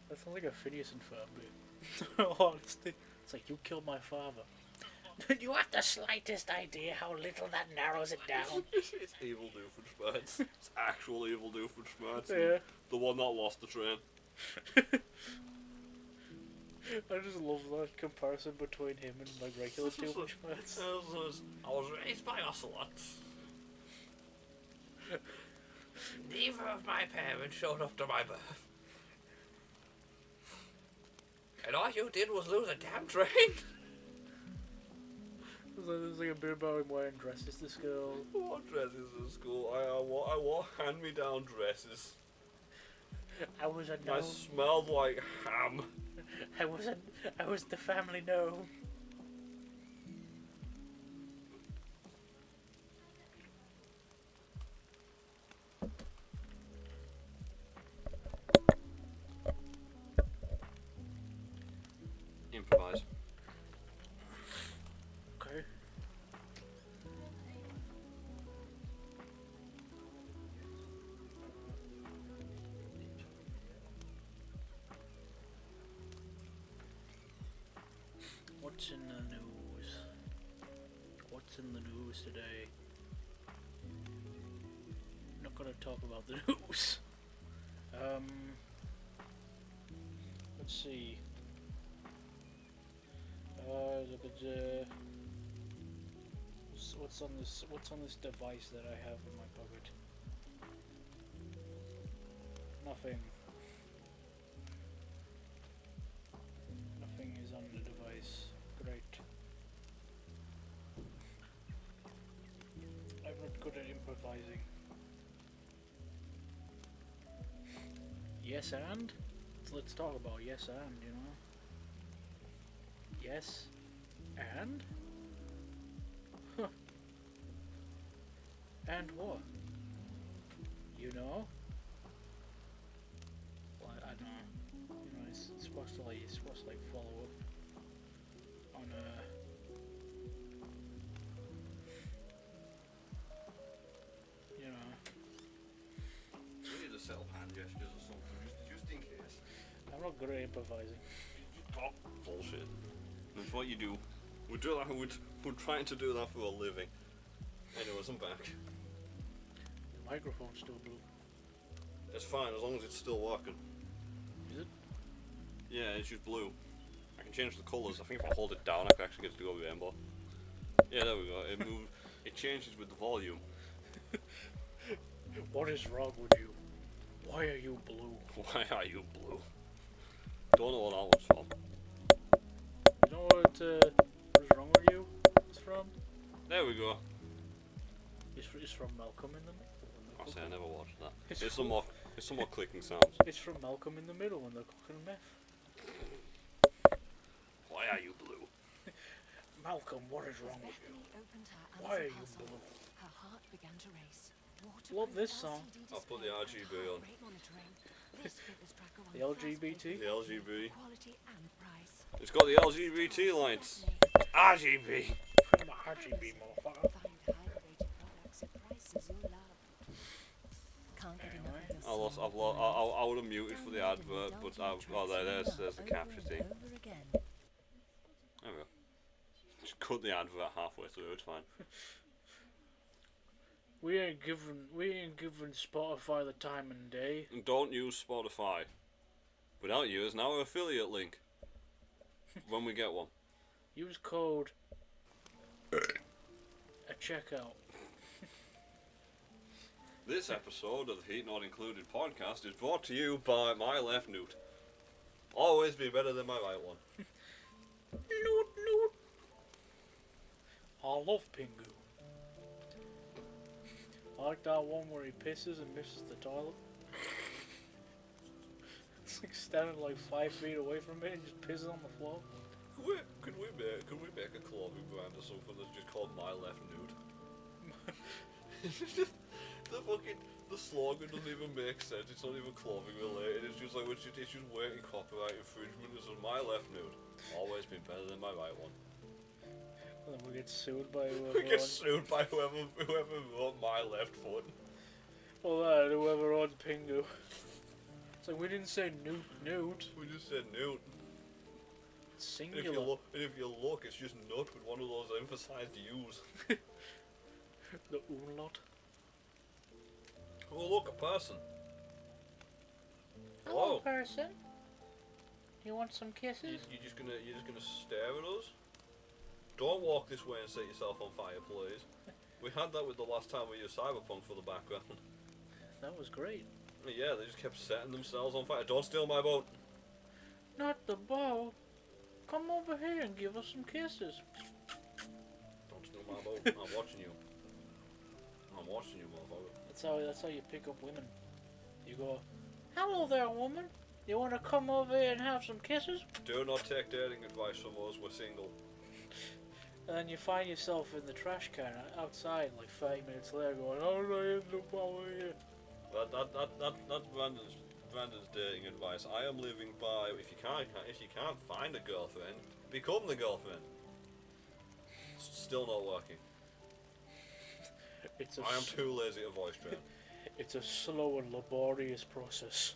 That sounds like a Phineas and Ferb bit. Honestly. It's like, you killed my father. Do you have the slightest idea how little that narrows it down? It's evil Doofenshmirtz. It's actual evil Doofenshmirtz. Yeah. The one that lost the train. I just love that comparison between him and like regular Doofenshmirtz. I was raised by ocelots. Neither of my parents showed up to my birth. And all you did was lose a damn train. There's like a bit about him wearing dresses to school. What dresses in school? I wore hand-me-down dresses. I was a I gnome. smelled like ham. I was the family gnome. Improvise. Okay. What's in the news? What's in the news today? Not gonna talk about the news. Let's see. What's on this device that I have in my pocket? Nothing. Nothing is on the device. Great. I'm not good at improvising. Yes and? So let's talk about yes and, you know? Yes and? Huh. And what? You know? Well, I don't know. You know, it's supposed to like follow up on you know. We need to set up hand gestures or something, just in case. I'm not good at improvising. Oh, bullshit. That's what you do. We do that. We're trying to do that for a living. Anyways, I'm back. The microphone's still blue. It's fine as long as it's still working. Is it? Yeah, it's just blue. I can change the colours. I think if I hold it down, I can actually get to go rainbow. Yeah, there we go. It moves. It changes with the volume. What is wrong with you? Why are you blue? Why are you blue? Don't know what that one's from. You know what is wrong with you? It's from? There we go. It's from Malcolm in the I say I never watched that. It's It's from- some more clicking sounds. It's from Malcolm in the Middle when they're cooking meth. Why are you blue? Malcolm, what is wrong with you? Bethany opened her Why are answer you parcel. blue? Her heart began to race. Love this song. I'll put the RGB on. The LGBT? The LGB. Quality and price. It's got the LGBT lights. RGB. I'm a RGB motherfucker. Find highly rated products at prices you love. Can't get enough of the I would have muted for the advert, but there's the capture thing. over again. There we go. Just cut the advert halfway through. It's fine. We ain't giving Spotify the time and day. And don't use Spotify. Without using our affiliate link. When we get one. Use code at checkout. This episode of the Heat Not Included podcast is brought to you by my left newt. Always be better than my right one. Noot, noot. I love Pingu. I like that one where he pisses and misses the toilet. It's like standing like 5 feet away from it and just pisses on the floor. Could we make a clothing brand or something that's just called My Left Nude? The slogan doesn't even make sense. It's not even clothing related. It's just like it's just waiting copyright infringement. This is my left nude. Always been better than my right one. And then we get sued by We get sued by whoever wrote my left foot. Or that, whoever owns Pingu. It's like, we didn't say newt. We just said newt. It's And singular. if you look, it's just nut with one of those emphasized U's. The umlaut. Oh look, a person. Hello, Whoa. person. You want some kisses? You're just gonna stare at us? Don't walk this way and set yourself on fire, please. We had that with the last time we used Cyberpunk for the background. That was great. Yeah, they just kept setting themselves on fire. Don't steal my boat. Not the boat. Come over here and give us some kisses. Don't steal my boat. I'm watching you. I'm watching you, motherfucker. That's how you pick up women. You go, hello there, woman. You want to come over here and have some kisses? Do not take dating advice from us. We're single. And then you find yourself in the trash can outside like 5 minutes later going, how did I end up over here? That's Brandon's dating advice. I am living by if you can't find a girlfriend, become the girlfriend. Still not working. I am too lazy to voice train. It's a slow and laborious process.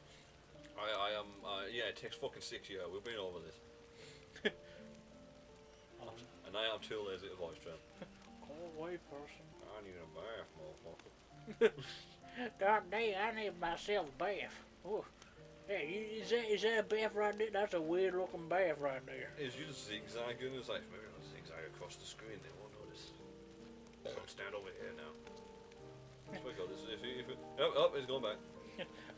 I am yeah, it takes fucking 6 years. We've been over this. And I am too lazy to voice train. Go away, person. I need a bath, motherfucker. God damn, I need myself a bath. Oh. Hey, is that a bath right there? That's a weird looking bath right there. Is you just zigzagging? It's like, maybe I'll zigzag across the screen, they won't notice. Don't stand over here now. Let's go. Oh, he's going back.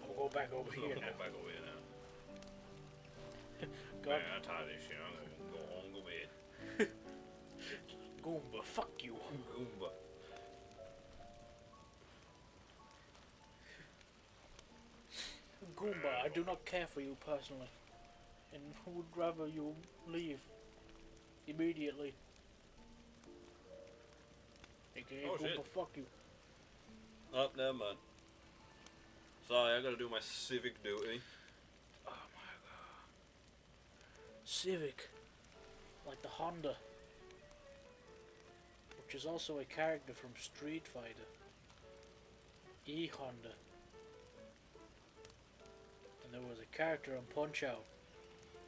I'll go back over here now. Go back over here now. God. Man, I'm tired of this shit. I'm gonna go home, go bed. Goomba, fuck you. Goomba. Goomba, I do not care for you personally, and would rather you leave immediately. AKA Oh, Goomba, shit. fuck you. Oh, never mind. Sorry, I gotta do my civic duty. Oh my god. Civic, like the Honda, which is also a character from Street Fighter. E-Honda. And there was a character on Punch-Out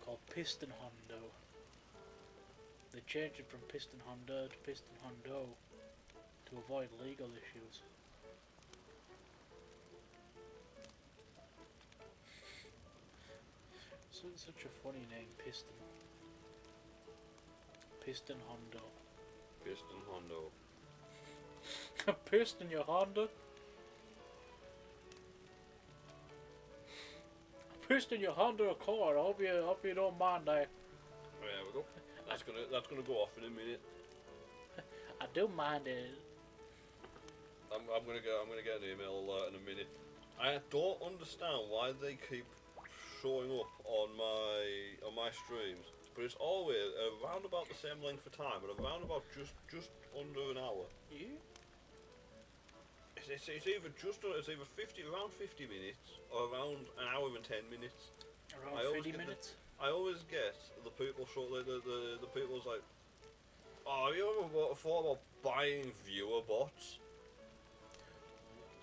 called Piston Hondo. They changed it from Piston Honda to Piston Hondo to avoid legal issues. So it's such a funny name, Piston. Piston Hondo. Piston Hondo. Piston your Honda? Piston your Honda Accord. I hope you don't mind that. There we go. That's gonna go off in a minute. I do mind it. I'm gonna get an email alert in a minute. I don't understand why they keep showing up on my streams, but it's always around about the same length of time, but around about just under an hour. Yeah. It's either around 50 minutes or around an hour and 10 minutes. Around 50 minutes? I always get the people the people's like, oh, have you ever thought about buying viewer bots?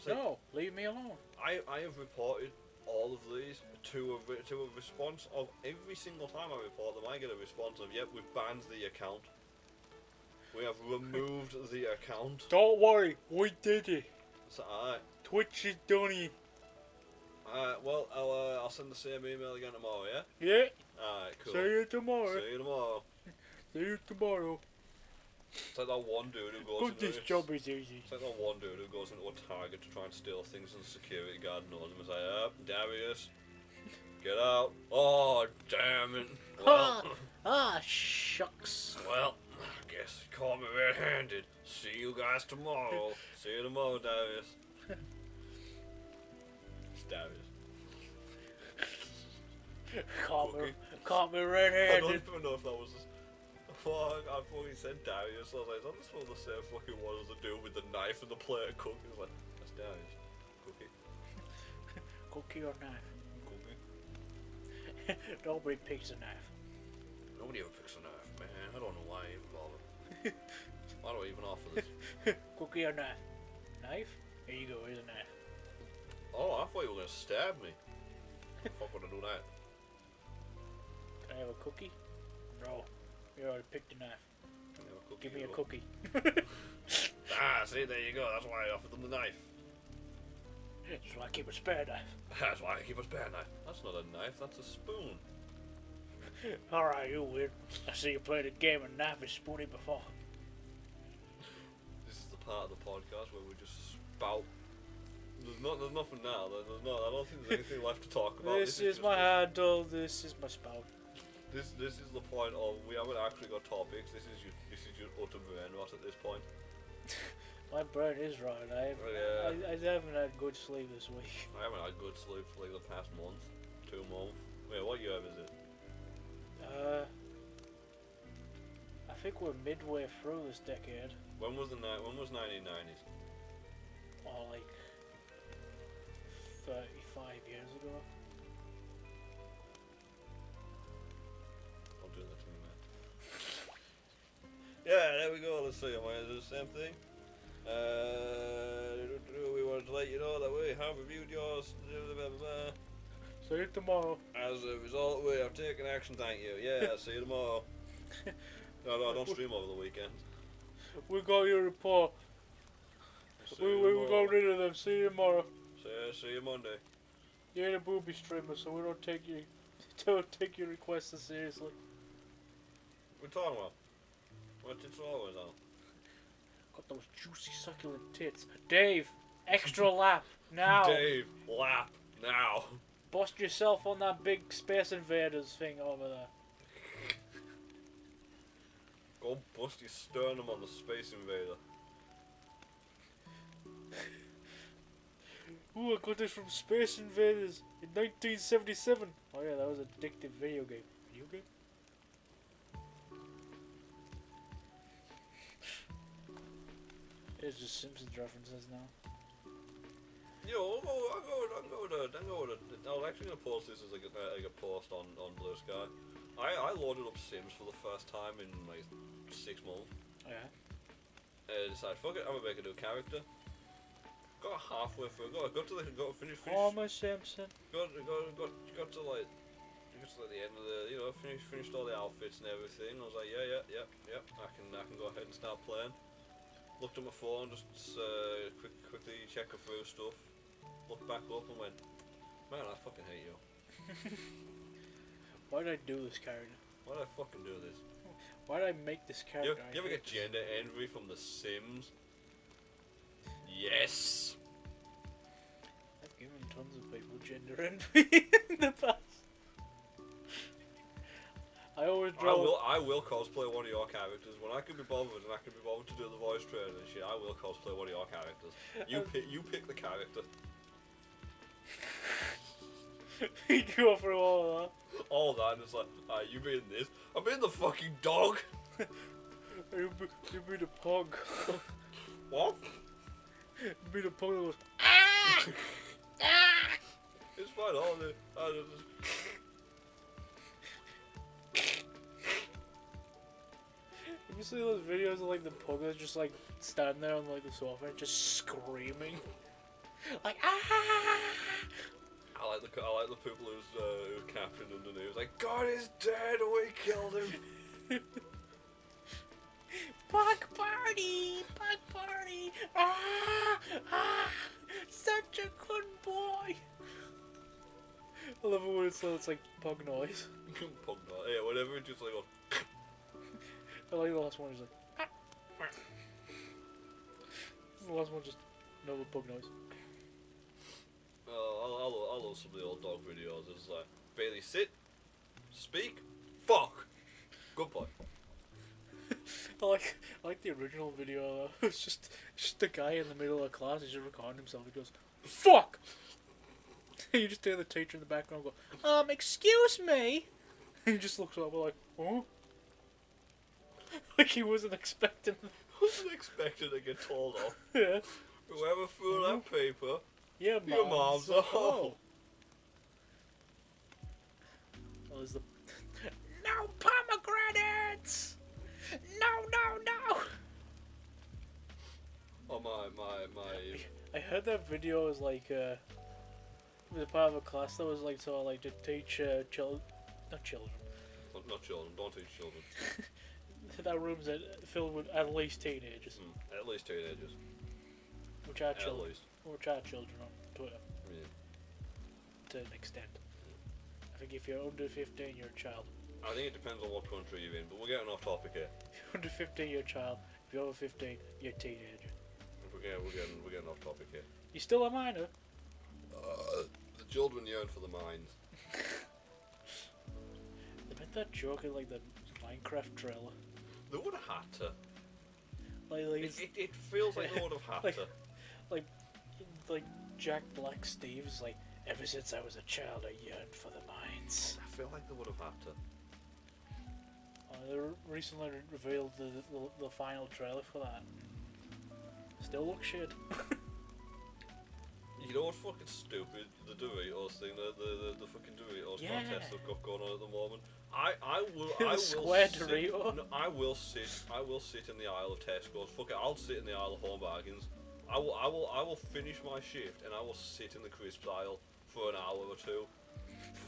No, leave me alone. I have reported all of these to a response of every single time I report them. I get a response of, yep, we've banned the account. We have removed the account. Don't worry, we did it. So, alright. Twitch is done it. Alright, well, I'll send the same email again tomorrow, yeah? Yeah. Alright, cool. See you tomorrow. See you tomorrow. See you tomorrow. It's like that one dude who goes Good, into this job is easy. It's like that one dude who goes into a Target to try and steal things and the security guard knows him and is like, Darius, get out. Oh, damn it. Well, Shucks. well, I guess you caught me red-handed. See you guys tomorrow. See you tomorrow, Darius. It's Darius. Caught me I red-handed. don't even know if that was... Fuck, I fucking said Darius. I was like, is that the supposed to say fucking one as the dude with the knife and the plate of cookies? I was like, that's Darius. Cookie. Cookie or knife? Cookie. Nobody picks a knife. Nobody ever picks a knife, man. I don't know why I even bother. Why do I even offer this? Cookie or knife? Knife? Here you go, here's a knife. Oh, I thought you were gonna stab me. Fuck would I do that? Can I have a cookie? No. You already picked a knife. Can I have a cookie? Give me a or- cookie. Ah, see, there you go. That's why I offered them the knife. That's why I keep a spare knife. That's why I keep a spare knife. That's not a knife, that's a spoon. Alright, you weird. I see you played a game of knife and spoony before. This is the part of the podcast where we just spout. There's nothing now. I don't think there's anything left to talk about. This is just my handle, this is my spout. This is the point of we haven't actually got topics. This is your utter brain rot at this point. My brain is right. I haven't had good sleep this week. I haven't had good sleep for like the past month, 2 months. Wait, what year is it? I think we're midway through this decade. When was 1990s? Or like 35 years ago. Don't do that to me, man. Yeah, there we go. Let's see. Am I gonna do the same thing? We wanted to let you know that we have reviewed yours. See you tomorrow. As a result, we have taken action. Thank you. Yeah, see you tomorrow. No, don't stream over the weekend. We got your report. See We you got tomorrow. rid of them. See you tomorrow. See you Monday. You ain't a booby streamer, so we don't take you your requests as seriously. We're talking about. What tits are always on? Got those juicy succulent tits. Dave, extra lap now. Dave, lap now. Bust yourself on that big Space Invaders thing over there. Go bust your sternum on the Space Invader. Ooh, I got this from Space Invaders in 1977. Oh yeah, that was an addictive video game. Video game? It's just Simpsons references now. Yo, I was actually gonna post this as like a post on Blue Sky. I loaded up Sims for the first time in like 6 months. Yeah. Decided, fuck it, I'm gonna make a new character. Got halfway through. Got to finish. Homer Simpson. Got to like the end of the finished all the outfits and everything. I was like, yeah. I can go ahead and start playing. Looked at my phone, just quickly checking through stuff. Looked back up and went, man, I fucking hate you. Why did I do this character? Why did I fucking do this? Why did I make this character? You ever get gender envy from The Sims? Yes. I've given tons of people gender envy in the past. I always draw. I will cosplay one of your characters when I can be bothered and I can be bothered to do the voice training and shit. I will cosplay one of your characters. You pick the character. You go through all of All that and it's like, you being this. I'm being the fucking dog. that. You be the pug. What? You be the pug that goes. It's fine. You see those videos of like the pug that's just like standing there on like the sofa and just screaming, like ah. I like the people who's captioned underneath. It's like, God is dead. We killed him. Pug party, ah, such a good boy. I love it when it's like pug noise. Pug noise. Yeah, whatever. It's just like, I like the last one. Is like, ah. The last one just another pug noise. I love some of the old dog videos. It's like, Bailey, sit, speak, fuck. Good boy. I like the original video though. It's just the guy in the middle of class. He's just recording himself. He goes, "Fuck!" You just hear the teacher in the background go, excuse me." He just looks over like, "Oh," like he wasn't expecting. Wasn't expecting to get told off. Yeah. Whoever threw that paper, Yeah, your mom's a hoe. Oh, there's the no pomegranates. No. Oh my. I heard that video is like was a part of a class that was like sort of like to teach children, not children. Not children. Don't teach children. That room's filled with at least teenagers, At least teenagers. which are At children, least. which are children on Twitter Yeah. to an extent. I think if you're under 15, you're a child. I think it depends on what country you're in, but we're getting off topic here. If you're under 15, you're a child. If you're over 15, you're a teenager. We're getting off topic here. You're still a minor. The children yearn for the mines. They made that joke in like the Minecraft trailer. They would have had to. It feels like they would have had like- to. like Jack Black Steve's like, ever since I was a child I yearned for the mines. I feel like they would have had to. They recently revealed the final trailer for that. Still looks shit. You know what's fucking stupid? The Doritos thing, the fucking Doritos contest they've got going on at the moment. I will Square sit, Dorito. No, I will sit in the aisle of Tesco's. Fuck it, I'll sit in the aisle of Home Bargains. I will finish my shift and I will sit in the crisps aisle for an hour or two,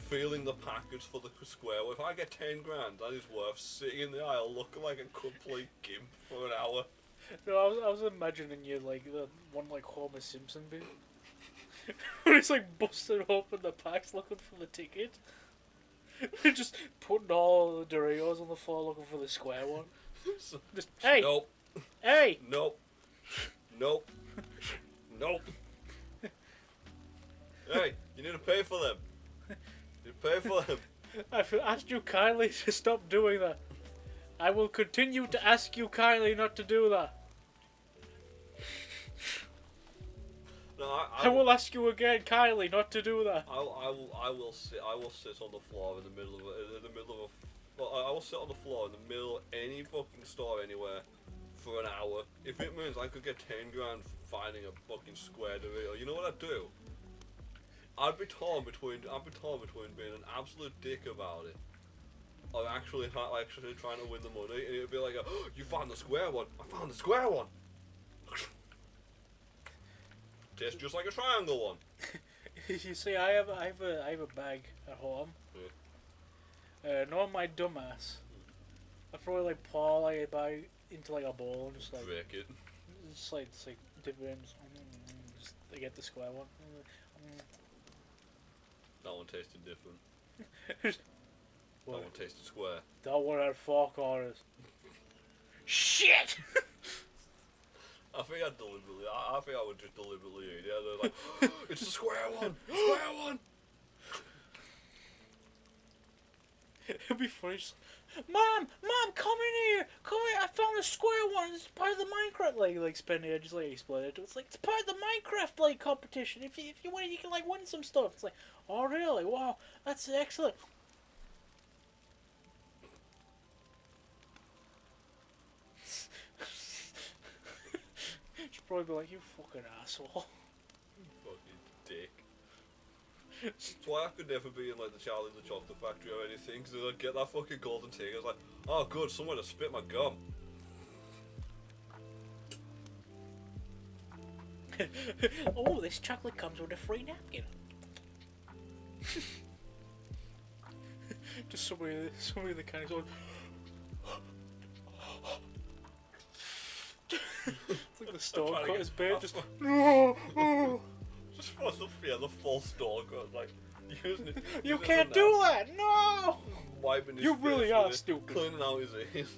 feeling the packets for the square. If I get 10 grand, that is worth sitting in the aisle looking like a complete gimp for an hour. No, I was imagining you like the one like Homer Simpson bit. Where he's like busting open the packs looking for the ticket. Just putting all the Doritos on the floor looking for the square one. Just, hey! Nope. Hey! Nope. Nope. Nope. Hey, you need to pay for them. You pay for them. I've asked you kindly to stop doing that. I will continue to ask you kindly not to do that. No, I will ask you again kindly not to do that. I will sit on the floor in the middle of I will sit on the floor in the middle of any fucking store anywhere for an hour. If it means I could get 10 grand for finding a fucking square Dorito, you know what I'd do? I'd be torn between being an absolute dick about it, or actually trying to win the money, and it'd be like, oh, you found the square one. I found the square one. Tastes just like a triangle one. You see, I have a bag at home. Yeah. Knowing my dumbass, I probably like pour like a bag into like a bowl and just like Break it. just like dip it in, just to get the square one. That one tasted different. Just, That one tasted square. that one had 4 corners. Shit! I think I think I would just deliberately eat it. They're like, it's the square one! Square one! It'd be funny. Mom, come in here! Come here! I found the square one. It's part of the Minecraft. Like Spenny, I just like explain it to. It's like it's part of the Minecraft like competition. If you win, you can like win some stuff. It's like, oh really? Wow, that's excellent. She'd probably be like, you fucking asshole. Fucking dick. That's why I could never be in like the Charlie and the Chocolate Factory or anything, because I'd get that fucking golden ticket. I was like, oh good, someone to spit my gum. Oh, this chocolate comes with a free napkin. Just somebody in the kind of going. It's like the store cut his beard. Just Just for the full store cut, like using it. you using can't it do now, that. No. Wiping his You face really with are it, stupid. Cleaning out his ears.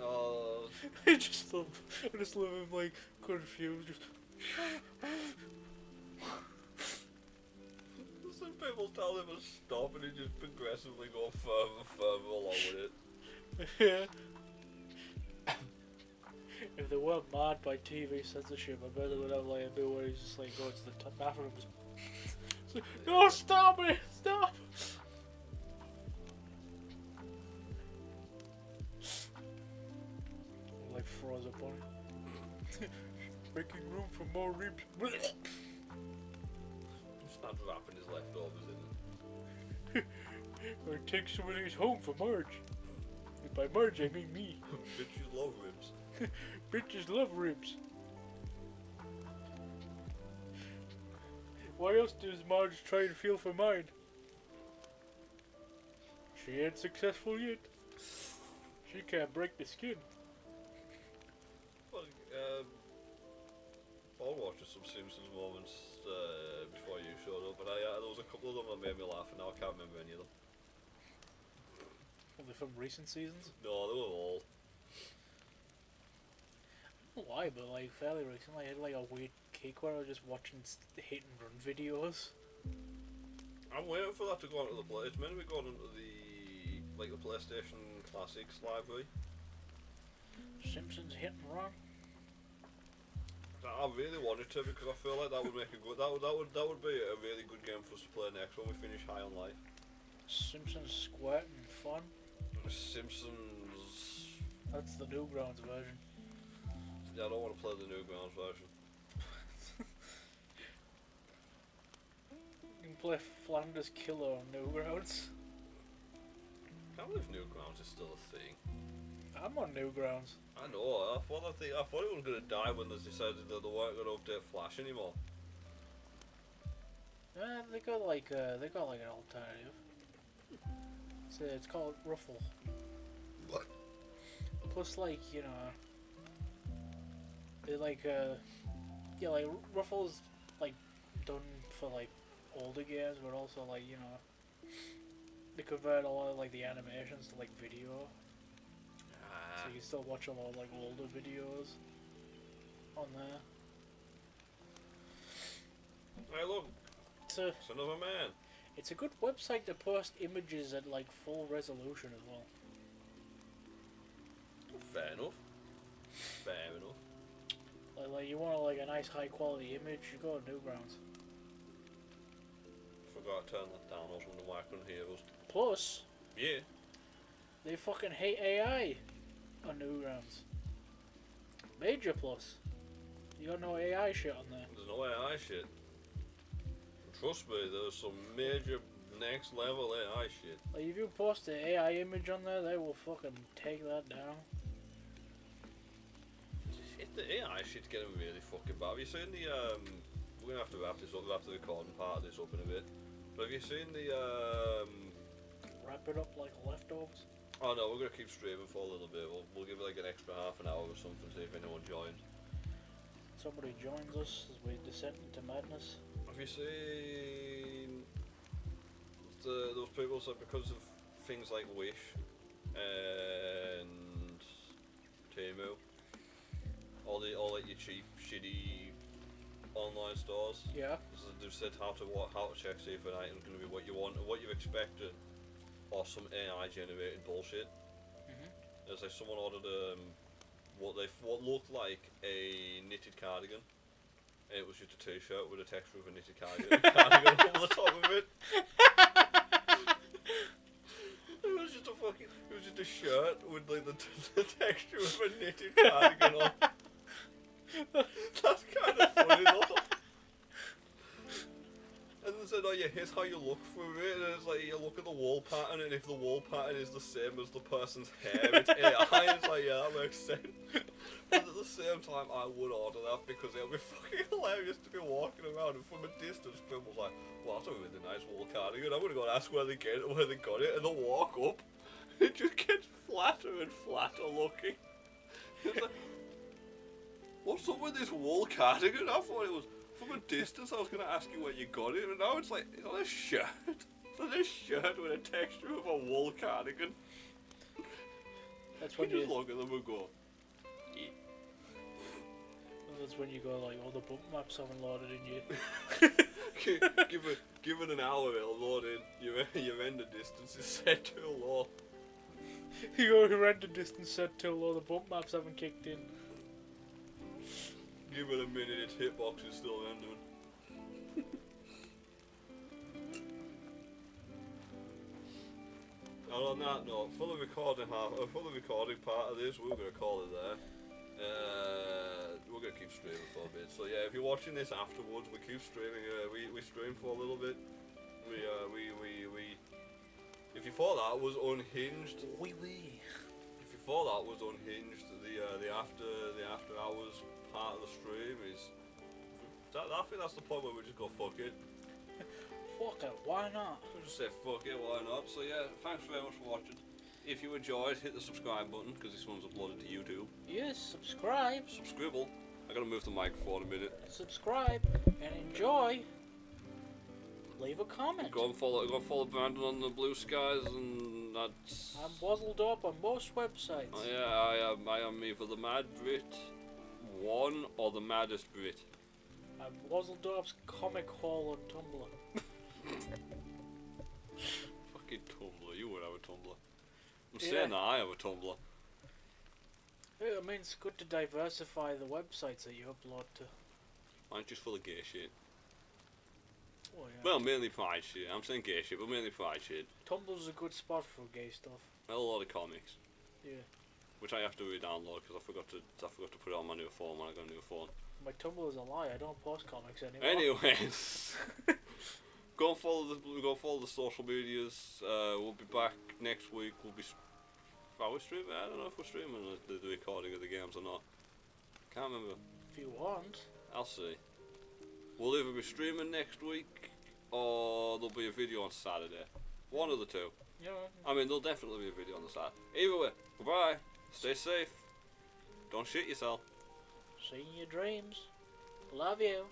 Oh. I just love him like confused. Just. Some people tell him to stop and he just progressively go further and further along with it. Yeah. If they weren't marred by TV censorship, I bet they would have like a bit where he's just like going to the bathroom. It's like, no, stop it! Stop! Like froze up on it. Making room for more ribs. Just not wrapping his leftovers in it. Or take some of these home for Marge. And by Marge, I mean me. Bitches love ribs. Bitches love ribs. Why else does Marge try and feel for mine? She ain't successful yet. She can't break the skin. Well, I'll watch some Simpsons moments before you showed up, but there was a couple of them that made me laugh, and now I can't remember any of them. Are they from recent seasons? No, they were all. I don't know why, but like fairly recently I had like a weird kick where I was just watching hit and run videos. I'm waiting for that to go onto the play. It's meant to be going into the PlayStation Classics library. Simpsons hit and run. I really wanted to because I feel like that would make a good. That would be a really good game for us to play next when we finish High on Life. Simpsons squirting fun. Simpsons. That's the Newgrounds version. Yeah, I don't want to play the Newgrounds version. You can play Flanders Killer on Newgrounds. Can't believe Newgrounds is still a thing. I'm on Newgrounds. I know. I thought it was gonna die when they decided that they weren't gonna update Flash anymore. They got like an alternative. So it's called Ruffle. What? Plus, like, you know, they like like Ruffle's like done for like older games, but also like, you know, they convert a lot of like the animations to like video. So you can still watch a lot of like older videos on there. Hey, look, It's another man. a good website to post images at like full resolution as well. Fair enough. Fair enough. Like you want like a nice high quality image, you go to Newgrounds. Forgot to turn that down. I was wondering why I couldn't hear us. Plus, Yeah. they fucking hate AI on Newgrounds. Major plus. You got no AI shit on there. There's no AI shit. Trust me, there's some major next level AI shit. Like if you post an AI image on there, they will fucking take that down. The AI shit's getting really fucking bad. Have you seen the we're gonna have to wrap this up, wrap the recording part of this up in a bit. But have you seen the Wrap it up like leftovers. oh no, we're gonna keep streaming for a little bit. We'll give it like an extra half an hour or something, see if anyone joins. Somebody joins us as we descend into madness. Have you seen those people that because of things like Wish and Temu, all like your cheap, shitty online stores, Yeah. they've said how to check see if an item's going to be what you want and what you're expecting, or some AI generated bullshit. There's like someone ordered what looked like a knitted cardigan. And it was just a t-shirt with a texture of a knitted cardigan over the top of it. It was just a shirt with like the texture of a knitted cardigan on. That's kind of funny though. And they said, oh yeah, here's how you look through it, and it's like, you look at the wall pattern, and if the wall pattern is the same as the person's hair, it's AI. It's like, yeah, that makes sense. But at the same time, I would order that because it would be fucking hilarious to be walking around, and from a distance, people's like, well, that's a really nice wool cardigan. I'm gonna go and ask where they got it, and they'll walk up. It just gets flatter and flatter looking. It's like, what's up with this wool cardigan? I thought it was from a distance. I was gonna ask you where you got it, and now it's like, it's on a shirt. It's on a shirt with a texture of a wool cardigan. That's when you you just look at them and go, That's when you go like, all the book maps haven't loaded in yet. give it an hour, it'll load in. Your render distance is set too low. You go to render distance set too low, the bump maps haven't kicked in. Give it a minute, its hitbox is still rendering. And on that note, for the recording part of this, we're gonna call it there. We're gonna keep streaming for a bit. So yeah, if you're watching this afterwards, we keep streaming. We stream for a little bit. If you thought that was unhinged, If you thought that was unhinged, the after hours part of the stream is I think that's the point where we just go fuck it. Fuck it, why not? We'll just say fuck it, why not? So yeah, thanks very much for watching. If you enjoyed, hit the subscribe button because this one's uploaded to YouTube. Yes, subscribe. Subscribble. I gotta move the microphone a minute. Subscribe and enjoy. Leave a comment. Go and follow Brandon on the Blue Skies, and that's. I'm wazzaldorp on most websites. Oh, yeah, I am either the Mad Brit 1 or the Maddest Brit. I'm wazzaldorp's comic hall on Tumblr. Fucking Tumblr, you would have a Tumblr. I'm saying that I have a Tumblr. Yeah, I mean, it's good to diversify the websites that you upload to. Mine's just full of gay shit. Oh, yeah. Well, mainly pride shit. I'm saying gay shit, but mainly pride shit. Tumblr's a good spot for gay stuff. Well, a lot of comics. Yeah. Which I have to re-download because I forgot to put it on my new phone when I got a new phone. My Tumblr is a lie. I don't post comics anymore. Anyways, go and follow the social medias. We'll be back next week. Are we streaming? I don't know if we're streaming the recording of the games or not. Can't remember. If you want. I'll see. We'll either be streaming next week or there'll be a video on Saturday. One of the two. Yeah. I mean, there'll definitely be a video on the Saturday. Either way, goodbye. Stay safe. Don't shit yourself. See your dreams. Love you.